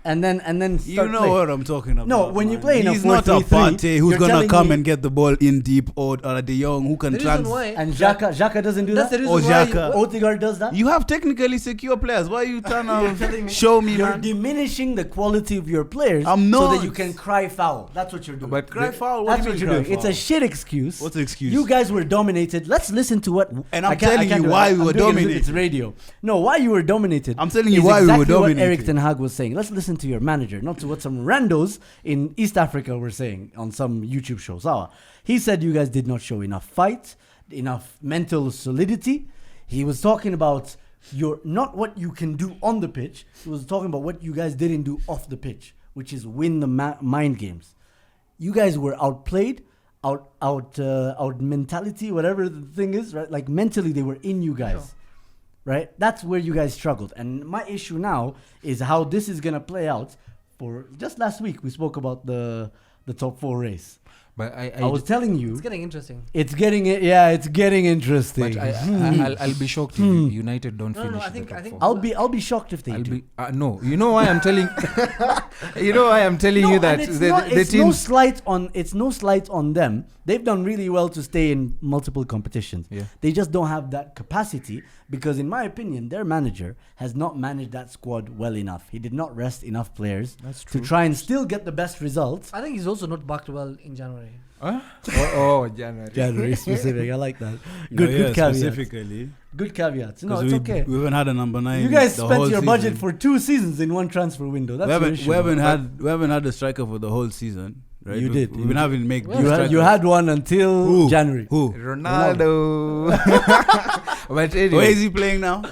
and then You start know playing. what I'm talking about. No, when you man. play in a he's not a 4-3-3, Partey who's you're gonna telling come me- and get the ball in deep, or De Jong who can The reason why And Xhaka doesn't do that's that. the Or reason why Xhaka. Odegaard does that. You have technically secure players. Why are you trying telling to me show me, You're man? diminishing the quality of your players I'm so that not. you can cry foul. That's what you're doing. But Cry the- foul. That's What what do you you're mean doing. cry It's a foul? shit excuse. What's the excuse? You guys were dominated. Let's listen to what. And I'm I can't- I telling can't you do it. why we I'm were doing it. dominated. It's radio. No, why you were dominated. I'm telling you is why we were exactly what Eric dominated. Ten Hag was saying. Let's listen to your manager, not to what some randos in East Africa were saying on some YouTube show. Sawa. He said you guys did not show enough fight, enough mental solidity. He was talking about your not what you can do on the pitch. He was talking about what you guys didn't do off the pitch, which is win the mind games. You guys were outplayed, out mentality, whatever the thing is, right? Like mentally, they were in you guys. Sure. Right? That's where you guys struggled. And my issue now is how this is going to play out. For just last week, we spoke about the top 4 race. But I was telling you, it's getting interesting. it's getting interesting. But I'll be shocked if United don't No, finish I in think- the top I think- four. I'll be shocked if they I'll do. be no. You know why I'm telling you know why I'm telling you that and the it's no teams slight on them. They've done really well to stay in multiple competitions. Yeah. They just don't have that capacity because, in my opinion, their manager has not managed that squad well enough. He did not rest enough players That's to true. try and still get the best results. I think he's also not backed well in January. Huh? oh, January. January specific, I like that. No, Good, yeah, good caveats. specifically. Good caveats. No, 'Cause it's we, okay. We haven't had a number 9. You guys the spent whole your budget season. for 2 seasons in one transfer window. That's your issue. we haven't had a striker for the whole season, right? You did. We've been having make Well, new You had one until Who? January. Who? Ronaldo. But anyway, Where is he playing now?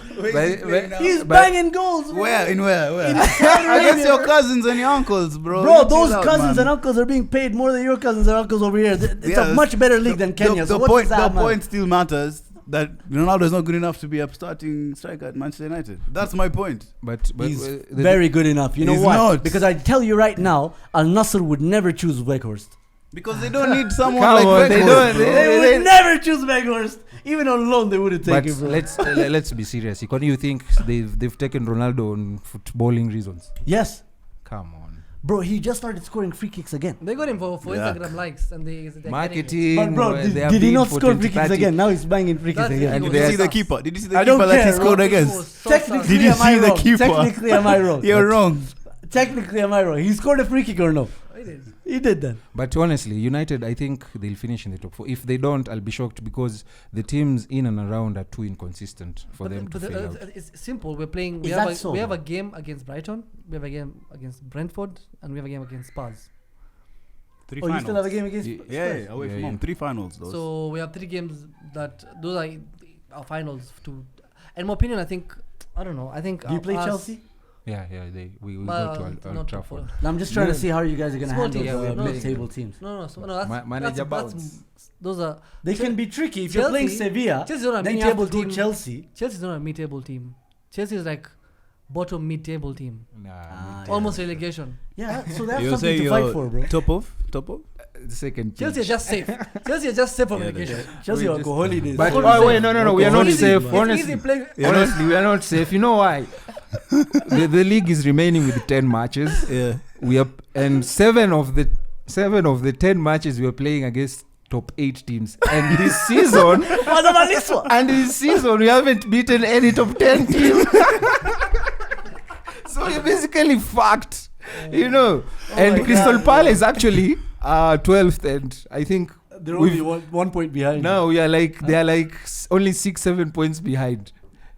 He's But- banging goals. Where? Where? Arabia. Against your cousins and your uncles, bro. Bro, Chill those out, cousins man. and uncles are being paid more than your cousins and uncles over here. It's Yeah, a much better league than Kenya. The so what point, does that the matter? point still matters that Ronaldo is not good enough to be a starting striker at Manchester United. That's my point. but He's the- very good enough. You know He's why? not. Because I tell you right now, Al Nassr would never choose Weghorst. Because they don't need someone Come like on, they Weghorst, don't- bro. They they- would never choose Weghorst. Even on loan, they wouldn't take but him. Bro. let's be serious. Can you think they've taken Ronaldo on footballing reasons? Yes. Come on. Bro, he just started scoring free kicks again. They got him for Yeah. Instagram likes and they're Marketing. But bro, they are did he bid not for score free 20, kicks 30. again? Now he's banging free kicks That's again. it. Did was you see just the us. keeper? Did you see the I don't keeper that he care, scored bro. against? Technically, Did you am I see the wrong? keeper? Technically, am I wrong? You're wrong. Technically, am I wrong? He scored a free kick or no? He did that. But honestly, United, I think they'll finish in the top 4. If they don't, I'll be shocked because the teams in and around are too inconsistent for them to fail out. It's simple. We're playing. Is that so, We have though? a game against Brighton. We have a game against Brentford, and we have a game against Spurs. 3 Oh, you still have a game against Yeah, Spurs? Yeah, away Yeah, from yeah. home. 3 finals, those. So we have 3 games that those are our finals. In my opinion, I think I don't know. I think Do you play us- Chelsea? Yeah, we go Well, to not Old top Trafford. four. No, I'm just trying to Yeah. see how you guys are going to Small handle teams. the No, mid-table teams. No, that's Manager that's bounce. those are They can be tricky. If you're playing Chelsea- Sevilla, Chelsea's not a then you have to mid-table go team. Chelsea. Chelsea's not a mid-table team. Chelsea is like bottom mid-table team, Nah, Ah, mid- yeah. almost relegation. Yeah, so they have You're something saying to fight you're for, bro. Top of? the second Chelsea page. are just safe. Chelsea are just safe from Yeah, relegation. Chelsea We will just- go holidays. But Honestly- oh wait, no, we are not Honestly, safe. man. It's Honestly, easy playing. honestly, we are not safe. You know why? the league is remaining with 10 matches. Yeah. We are and 7 of the 10 matches we are playing against top 8 teams. And this season, we haven't beaten any top 10 team. So you're basically fucked, you know. And my Crystal God, Palace actually 12th, and I think They're only we've- one point behind. now we are like they are like only 6-7 points behind.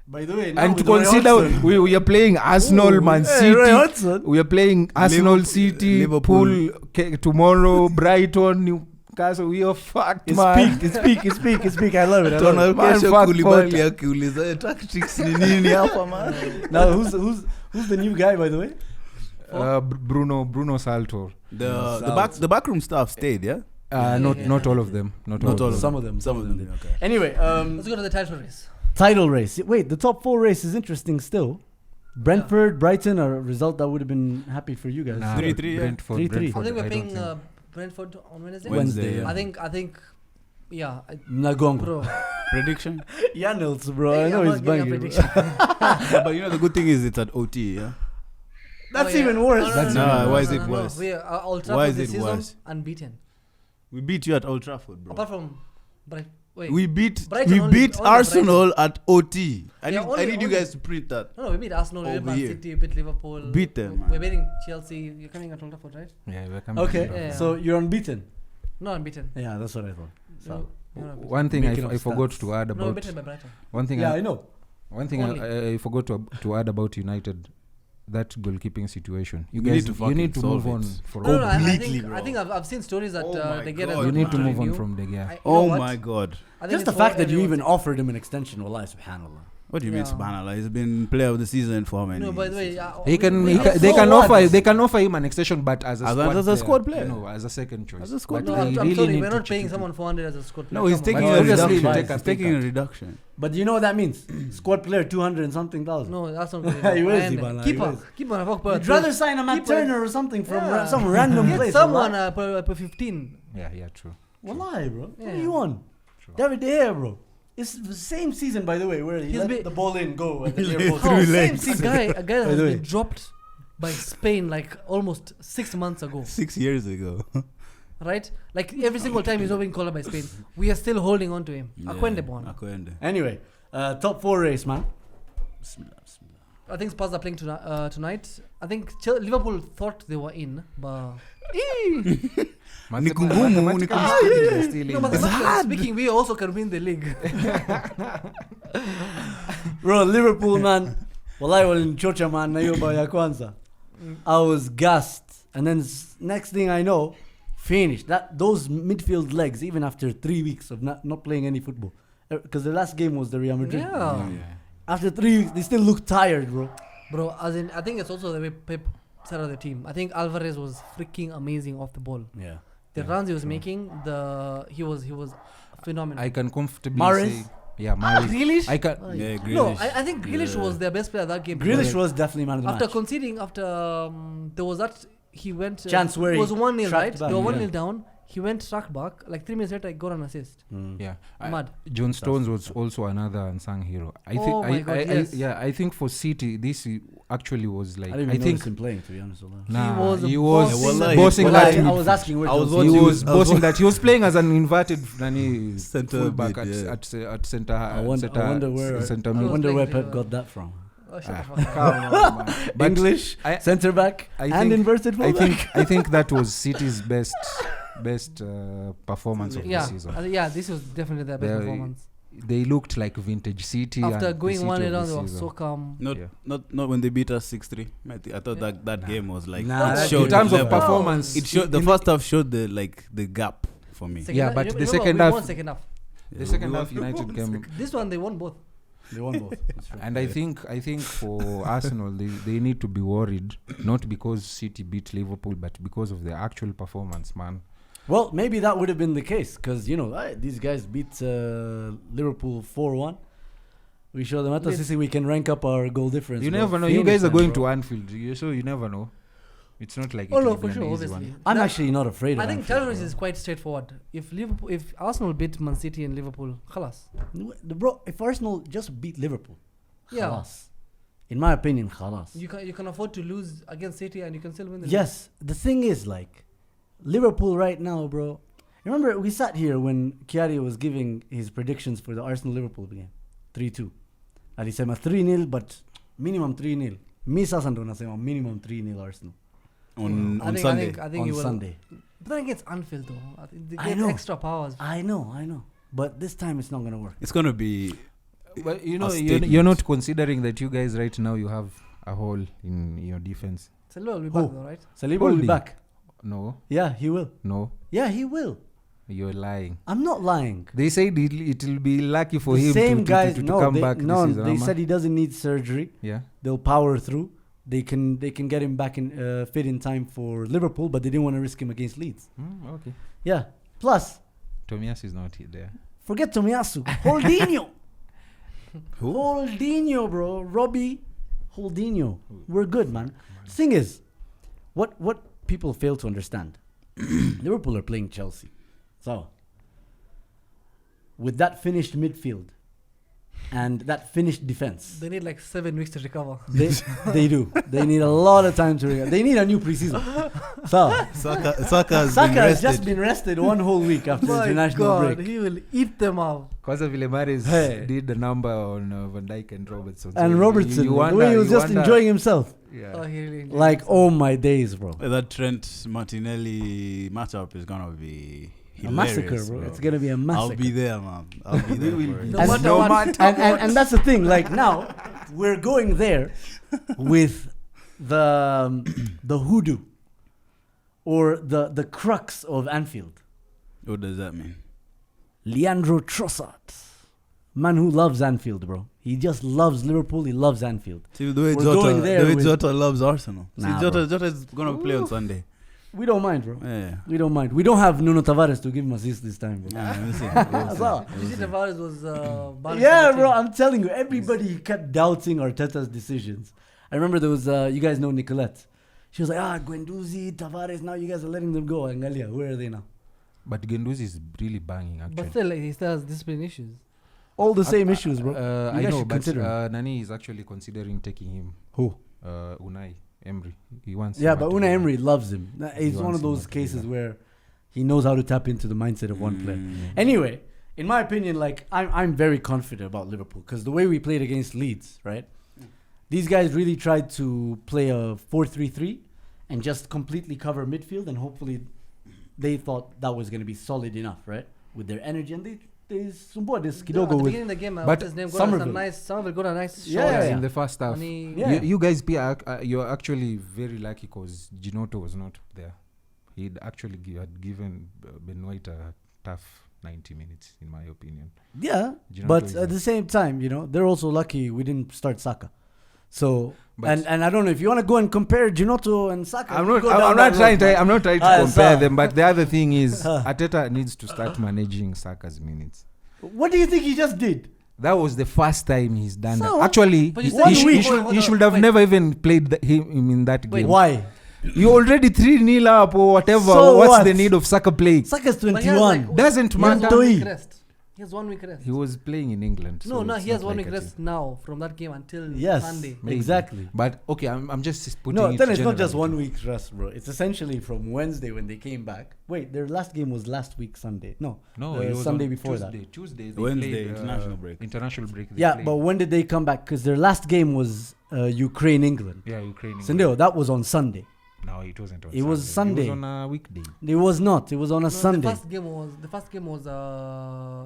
By the way, now And to with Roy consider Hodgson. we are playing Arsenal, Ooh, Man hey, Roy City. Hodgson. We are playing Arsenal, Liverpool- City, Liverpool. Liverpool tomorrow, Now Newcastle. We are fucked, It's man. peak. It's peak. I love it. Man, Kesho fuck Koulibaly fuck. akiuliza tactics ni nini hapa man. Now, who's the new guy, by the way? Bruno Saltor. The backroom staff stayed, yeah? Not all of them. Not all of them. Some of them. Some of them. did. Okay. Anyway, Let's go to the title race. title race. Wait, the top 4 race is interesting still. Brentford, Brighton, a result that would have been happy for you guys. Nah, 3-3, yeah. Brentford, 3-3. Brentford, I think we're don't playing think. Brentford on Wednesday. Wednesday, yeah. I think, yeah. Nagongo. Bro, Prediction? Yanils, bro. I I'm know not he's giving a banging. prediction. Yeah, but you know the good thing is it's at OT, yeah? That's even worse. Why is it worse? We are Old Why Trafford is this it season worse? unbeaten. We beat you at Old Trafford, bro. Apart from, wait. We beat Brighton only- only Arsenal at OT. I Yeah, need only- you guys to print that. No, we beat Arsenal, we beat Over Man here. City, we beat Liverpool. Beat them, We're man. beating Chelsea. You're coming at Old Trafford, right? Yeah, we're coming. Okay, to Yeah. so you're unbeaten. No, unbeaten. Yeah, that's what I thought. So. No, you're not beaten. One thing Making up I forgot stats. to add No, we're about beaten by Brighton. one thing. Yeah, I know. One thing Only. I forgot to add about United, that goalkeeping situation. You We guys, need to you need to fucking move solve on it. for. No, I Completely, think, bro. I think I've seen stories that Oh my De Gea God, does You not need to move on renew. from De Gea. You know Oh what? my god. I think Just the it's fact for that you even everyone's- offered him an extension, wallahi, subhanallah. What do you mean, Yeah. subhanallah? He's been player of the season for how many? No, by the way, He can, we he have can they so can what? offer they can offer him an extension, but as a As squad a player, squad player. you know, as a second choice. As a squad But No, player. I'm they sorry, really we're need not to paying chip someone 400 as a squad player. No, he's Come on. taking But a obviously reduction. biased, He's pay taking a cut. reduction. But you know what that means? Squad player 200 and something thousand. No, that's not good. He will, I am Zibana, he Keeper. will. Keeper. I fuck You'd rather sign a Matt Keeper- Turner or something from Yeah. some random Get place. someone Wallahi. per 15. Yeah, true. Wallahi, bro. What Yeah. do you want? True. David De Gea, bro. It's the same season, by the way, where he He's let been- the ball in, go. And the He air let ball through out. legs. A guy that By has the way. been dropped by Spain like almost 6 months ago, 6 years ago. right? Like every single time he's not being called up by Spain, we are still holding on to him. Akwende born. Akwende. Anyway, top 4 race, man. Bismillah, bismillah. I think Spurs are playing tonight. I think Liverpool thought they were in, but Ni kungumu, ni no, but speaking, we also can win the league. Bro, Liverpool, man. Wallahi, walinchocha, man, na hiyo bao ya kwanza. I was gassed. And then next thing I know, finished. Those midfield legs, even after 3 weeks of not playing any football. Because the last game was the Real Madrid. Yeah. After 3 weeks, they still look tired, bro. Bro, as in, I think it's also the way Pep set up the team. I think Alvarez was freaking amazing off the ball. Yeah. The runs he was making, he was phenomenal. I can comfortably Mahrez? say, yeah, Mahrez. Grealish? I can. Yeah, No, Grealish. I think Grealish was their best player that game. Grealish was definitely man of the After match. conceding, there was that he went Chance where it he was 1-0, tracked right? back, They were yeah. 1-0 down. He went track back. Like 3 minutes later, he got an assist. Yeah, Mad. John Stones was also another unsung hero. I think. Oh my God, yes. I think for City, this actually was like. I didn't I even think. notice him playing, to be honest. Wallahi. Nah, He he was was bossing bossing the- that. I was asking where I was John watching- He Stones- was bossing that. He was playing as an inverted Center fullback mid, yeah. at center. I wonder where center I was mid. wonder playing where really Pep well. got that from. Oh, shut the fuck up. Come on, man. But English, I- centre back, I and think- inverted fullback. I think that was City's best performance of Yeah, the season. this was definitely their best They- performance. They looked like vintage City. After and the going City 1-0 of down, the they were season. so calm. Not, Yeah. not when they beat us 6-3. I thought that game was like Nah, it that showed In terms the of level. performance, It showed the first half showed the gap for me. Second Yeah, half- but you the remember second we half- won second half. The second half, United came, This one, they won both. They won both. That's true. and I think for Arsenal, they need to be worried, not because City beat Liverpool, but because of their actual performance, man. Well, maybe that would have been the case because these guys beat Liverpool 4-1. We show them at Yes. Sisi we can rank up our goal difference. You bro. never know. You Phoenix, guys are man, going bro. to Anfield, so you never know. It's not like Oh it no, will for be sure, an easy obviously. one. I'm That- actually not afraid of I think Anfield, challenge bro. is quite straightforward. If Arsenal beat Man City and Liverpool, khalas. Bro, if Arsenal just beat Liverpool, Yeah. khalas. In my opinion, khalas. You can afford to lose against City and you can still win the Yes, the thing is, like, Liverpool right now, bro. Remember, we sat here when Chiari was giving his predictions for the Arsenal-Liverpool game. 3-2. Alisema 3-0, but minimum 3-0. Mi sasa ndo nasema minimum 3-0 Arsenal. On I Sunday. think On you will. Sunday. But then against Anfield though, I think they I get know. extra powers. I know. But this time it's not going to work. It's gonna be But a statement. you're not considering that you guys right now you have a hole in your defense. Saliba will be Who? back though, right? Saliba will be Holding. back. No, Yeah, he will. no, Yeah, he will. you're lying. I'm not lying. They said it will be lucky for The him same guys, to no, come they, back no, this season. they Ama? said he doesn't need surgery. Yeah. They'll power through. They can get him back in fit in time for Liverpool, but they didn't want to risk him against Leeds. Okay. Yeah. Plus, Tomias is not there. forget Tomiyasu. Holdinho. Holdinho, bro. Robbie Holdinho. We're good, man. Thing is, what people fail to understand, Liverpool are playing Chelsea. So, with that finished midfield, and that finished defense. They need like 7 weeks to recover. They do. They need a lot of time to recover. They need a new preseason. So Saka has just been rested 1 whole week after the My international God, break. he will eat them up. Kwanza vile Mahrez Hey. did the number on Van Dijk and Robertson. And So Robertson, you the wonder, way he was you just wonder- enjoying himself. Yeah. Oh, he really enjoyed Like, himself. oh my days, bro. That Trent Martinelli matchup is gonna be A hilarious, massacre, bro. It's going to be a massacre. I'll be there, man. I'll be there. will for be it. No And- matter no what. matter and that's the thing. Like now, we're going there with the hoodoo or the crux of Anfield. What does that mean? Leandro Trossard, man who loves Anfield, bro. He just loves Liverpool. He loves Anfield. See the way We're going there with- Jota loves Arsenal. Nah, See, bro. Jota is gonna play on Sunday. We don't mind, bro. Yeah. We don't mind. We don't have Nuno Tavares to give him assist this time, bro. Yeah, we'll see. That's all. You see, Tavares was banned Yeah, from the bro. team. I'm telling you, everybody kept doubting Arteta's decisions. I remember there was, you guys know Nicolette. She was like, Guendouzi, Tavares, now you guys are letting them go. Angalia, where are they now? But Guendouzi is really banging, actually. But still, like, he still has discipline issues. All the same issues, bro. I guys know, should but consider him. Nani is actually considering taking him. Who? Unai Emery. He wants. Yeah, him but at Unai Villa. Emery loves him. It's one wants of him those at cases Villa. where he knows how to tap into the mindset of one player. Anyway, in my opinion, like I'm very confident about Liverpool because the way we played against Leeds, right? These guys really tried to play a 4-3-3 and just completely cover midfield, and hopefully they thought that was going to be solid enough, right? With their energy, and they somewhat this At Kidogo the with beginning of the game, But what's his name? Somerville. Somerville got a nice shot. Yeah, yeah. In the first half. And he- Yeah. You guys, you're actually very lucky because Ginotto was not there. He'd actually had given Ben White a tough 90 minutes, in my opinion. yeah, Ginotto but is at the same time, they're also lucky we didn't start Saka. So But- and I don't know if you want to go and compare Ginotto and Saka. I'm we not. go down I'm that not trying road, man. to. I'm not trying to Ah, compare sir. them. But the other thing is, Arteta needs to start managing Saka's minutes. What do you think he just did? That was the first time he's done So, that. Actually, but you he, said one week- he should have wait. never even played him in that Wait, game. Why? You already 3-0 up or whatever. So What's what? the need of Saka playing? Saka's But he has 21. like- Doesn't he has matter. 1 week Doi. rest. He has 1 week rest. He was playing in England. No, so he it's has not 1 like week a rest now from that game until Yes, Sunday. Maybe. exactly. But okay, I'm just putting No, it then it's not just generally. 1 week's rest, bro. It's essentially from Wednesday when they came back. Wait, their last game was last week Sunday. No, No, the it was Sunday on before Tuesday. Tuesday, they Wednesday, played, international break. International break. they yeah, played. but when did they come back? Because their last game was Ukraine England. Yeah, Ukraine. Sendeo, that was on Sunday. No, it wasn't on It was It Sunday. was on a weekday. It was not. It was on a No, Sunday. The first game was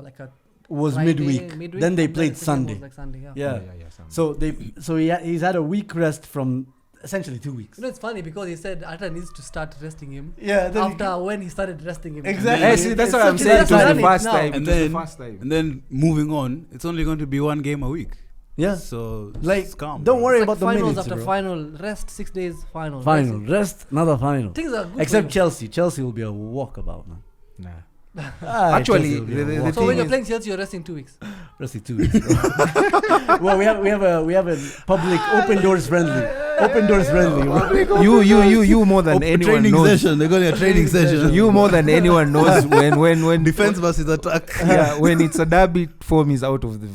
like a Was Friday, midweek. Then they and played the second Sunday. was like Sunday, yeah. Yeah. Sunday. So he's had a week rest from essentially 2 weeks. You know, it's funny because he said Arteta needs to start resting him Yeah. Then after when he started resting him. Exactly. Hey, see, that's It's what I'm such a saying. It was the dynamic first now. time. And It was then- the first time. And then moving on, it's only going to be 1 game a week. Yeah. So Like, it's calm, don't bro. worry It's about the finals minutes, after bro. final, rest 6 days, final. Final. Rest. Rest, another final. Things are good. Except for you. Chelsea. Chelsea will be a walkabout, man. Nah. Chelsea Actually, will be a the walk. So when thing you're is- playing Chelsea, you're resting 2 weeks. Rest it 2 weeks, bro. Well, we have a public open doors friendly. Open doors friendly. bro. You more than anyone training knows. session. They're going to a training session. You more than anyone knows when Defense versus attack. yeah, when it's a derby, form is out of the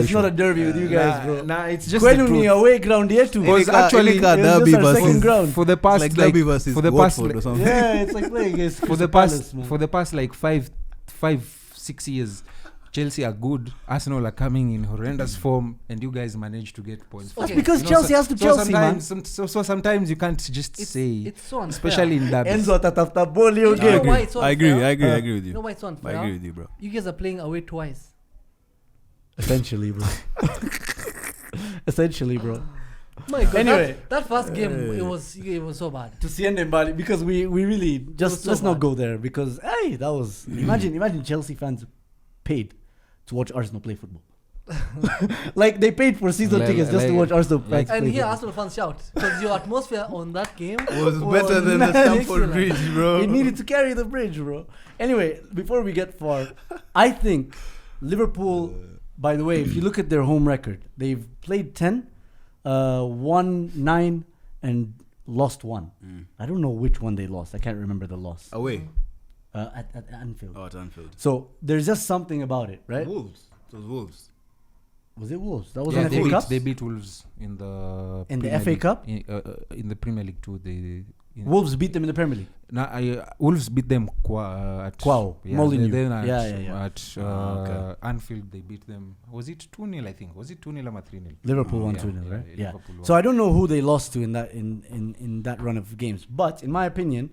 It's not a derby with you guys, bro. Nah, it's just the Kwenu ni truth. away ground yetu. Because actually, Elika It's derby just our versus second ground. for the it's past like derby versus for the past Watford or something. Yeah, it's like playing against for Crystal the past Palace, man. for the past like 5-6 years, Chelsea are good. Arsenal are coming in horrendous form, and you guys manage to get points. That's because Chelsea has to Chelsea, man. So sometimes you can't just say, It's so unfair. especially in derbies. Enzo atatafuta ball hiyo You I know game. agree. why it's so I agree. unfair? I agree. I Uh, agree with You you. know why it's so I unfair? agree with you, bro. You guys are playing away twice. Essentially, bro. Essentially, bro. My God, Anyway. that first game it was so bad. To Siende Mbali, because we really just so let's not bad. go there because hey, that was imagine Chelsea fans paid to watch Arsenal play football. Like they paid for season Like- tickets just to like- watch Arsenal like- play And here football. Arsenal fans shout because your atmosphere on that game Was better than the excellent. Stamford Bridge, bro. It needed to carry the bridge, bro. Anyway, before we get far, I think Liverpool, by the way, if you look at their home record, they've played 10, won 9, and lost 1. I don't know which one they lost. I can't remember the loss. Away. At Anfield. Oh, at Anfield. So there's just something about it, right? Wolves. It was Wolves. Was it Wolves? That was Yeah, on FA Cup. they beat Wolves in the Premier FA League. Cup? In the Premier League too. Wolves beat them in the Premier League. Wolves beat them at Quao, yeah, Molineux. then at, Yeah. at Okay. Anfield they beat them. Was it 2-0? I think. Was it 2-0 or 3-0? Liverpool won Yeah, 2-0, right? Yeah. Liverpool won. So I don't know who they lost to in that run of games, but in my opinion,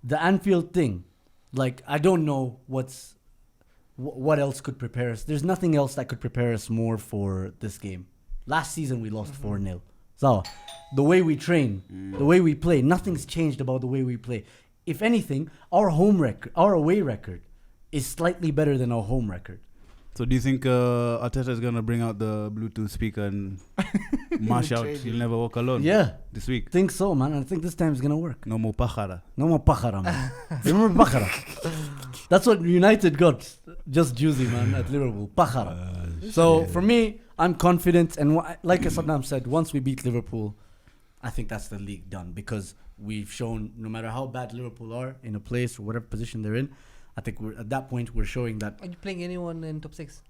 the Anfield thing, like I don't know what else could prepare us. There's nothing else that could prepare us more for this game. Last season we lost 4-0. So the way we train, the way we play, nothing's changed about the way we play. If anything, our away record is slightly better than our home record. So do you think Arteta is gonna bring out the Bluetooth speaker and mash out "You'll Never Walk Alone"? Yeah, This week. think so, man. I think this time it's gonna work. No more pájara. No more pájara, man. Remember pájara? That's what United got. Just juicy, man, at Liverpool. Pájara. So for me, I'm confident, and like Saddam said, once we beat Liverpool, I think that's the league done, because we've shown no matter how bad Liverpool are in a place or whatever position they're in, I think we're at that point we're showing that. Are you playing anyone in top 6?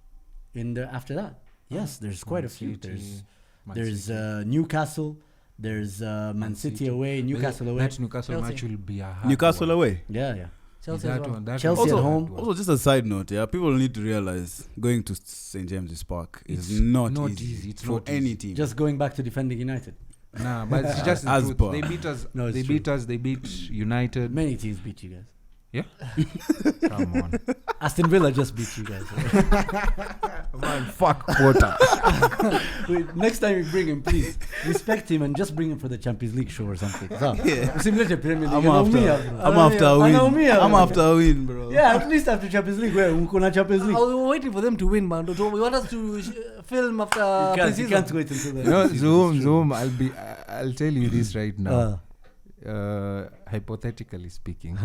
After that, yes, there's quite a few. City, There's Newcastle. There's Man City away, Newcastle away. That Newcastle Chelsea. match will be a hard Newcastle one. away. Yeah. Chelsea That as well. one- that Chelsea one- at home. Also, just a side note, yeah, people need to realize going to St James's Park is It's not not easy, easy. It's for not any easy. team. Just going back to defending United. Nah, but it's just the As truth. per. They beat us. No, it's They true. beat us. They beat United. Many teams beat you guys. Come on, Aston Villa just beat you guys. man. Fuck Potter. Wait, next time you bring him, please respect him and just bring him for the Champions League show or something. So, usimlete Premier League. I'm after a win. I'm after a win, bro. Yeah, at least after Champions League, where Unkona Champions League. We were waiting for them to win, man. We want us to film after You pre-season. can't wait until the No, season. Zoom. I'll tell you this right now. Hypothetically speaking,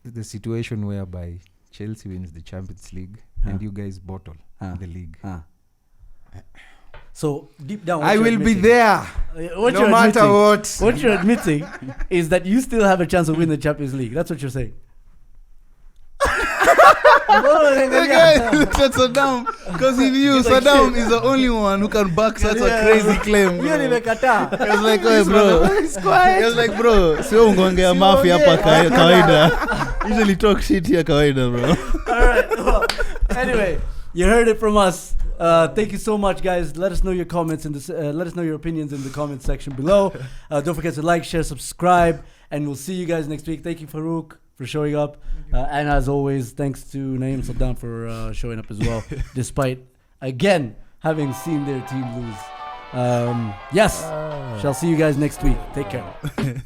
the situation whereby Chelsea wins the Champions League and you guys bottle the league. So deep down, what I you're will be admitting- there, What no you're matter admitting- what. What you're admitting is that you still have a chance to win the Champions League. That's what you're saying. The guy looked at Saddam because he knew He's like, Saddam shit. is the only one who can back such a crazy claim. Hiyo Bro. nimekataa. He was like, "Hey, bro." He was like, "Bro, sio ungongea mafia hapa kawaida. Usually talk shit here kawaida, bro." All right. Well, anyway, you heard it from us. Thank you so much, guys. Let us know your comments in this. Let us know your opinions in the comment section below. Don't forget to like, share, subscribe, and we'll see you guys next week. Thank you, Farouk, for showing up, and as always, thanks to Naeem Saddam for showing up as well, despite again having seen their team lose. Yes, shall see you guys next week. Take care.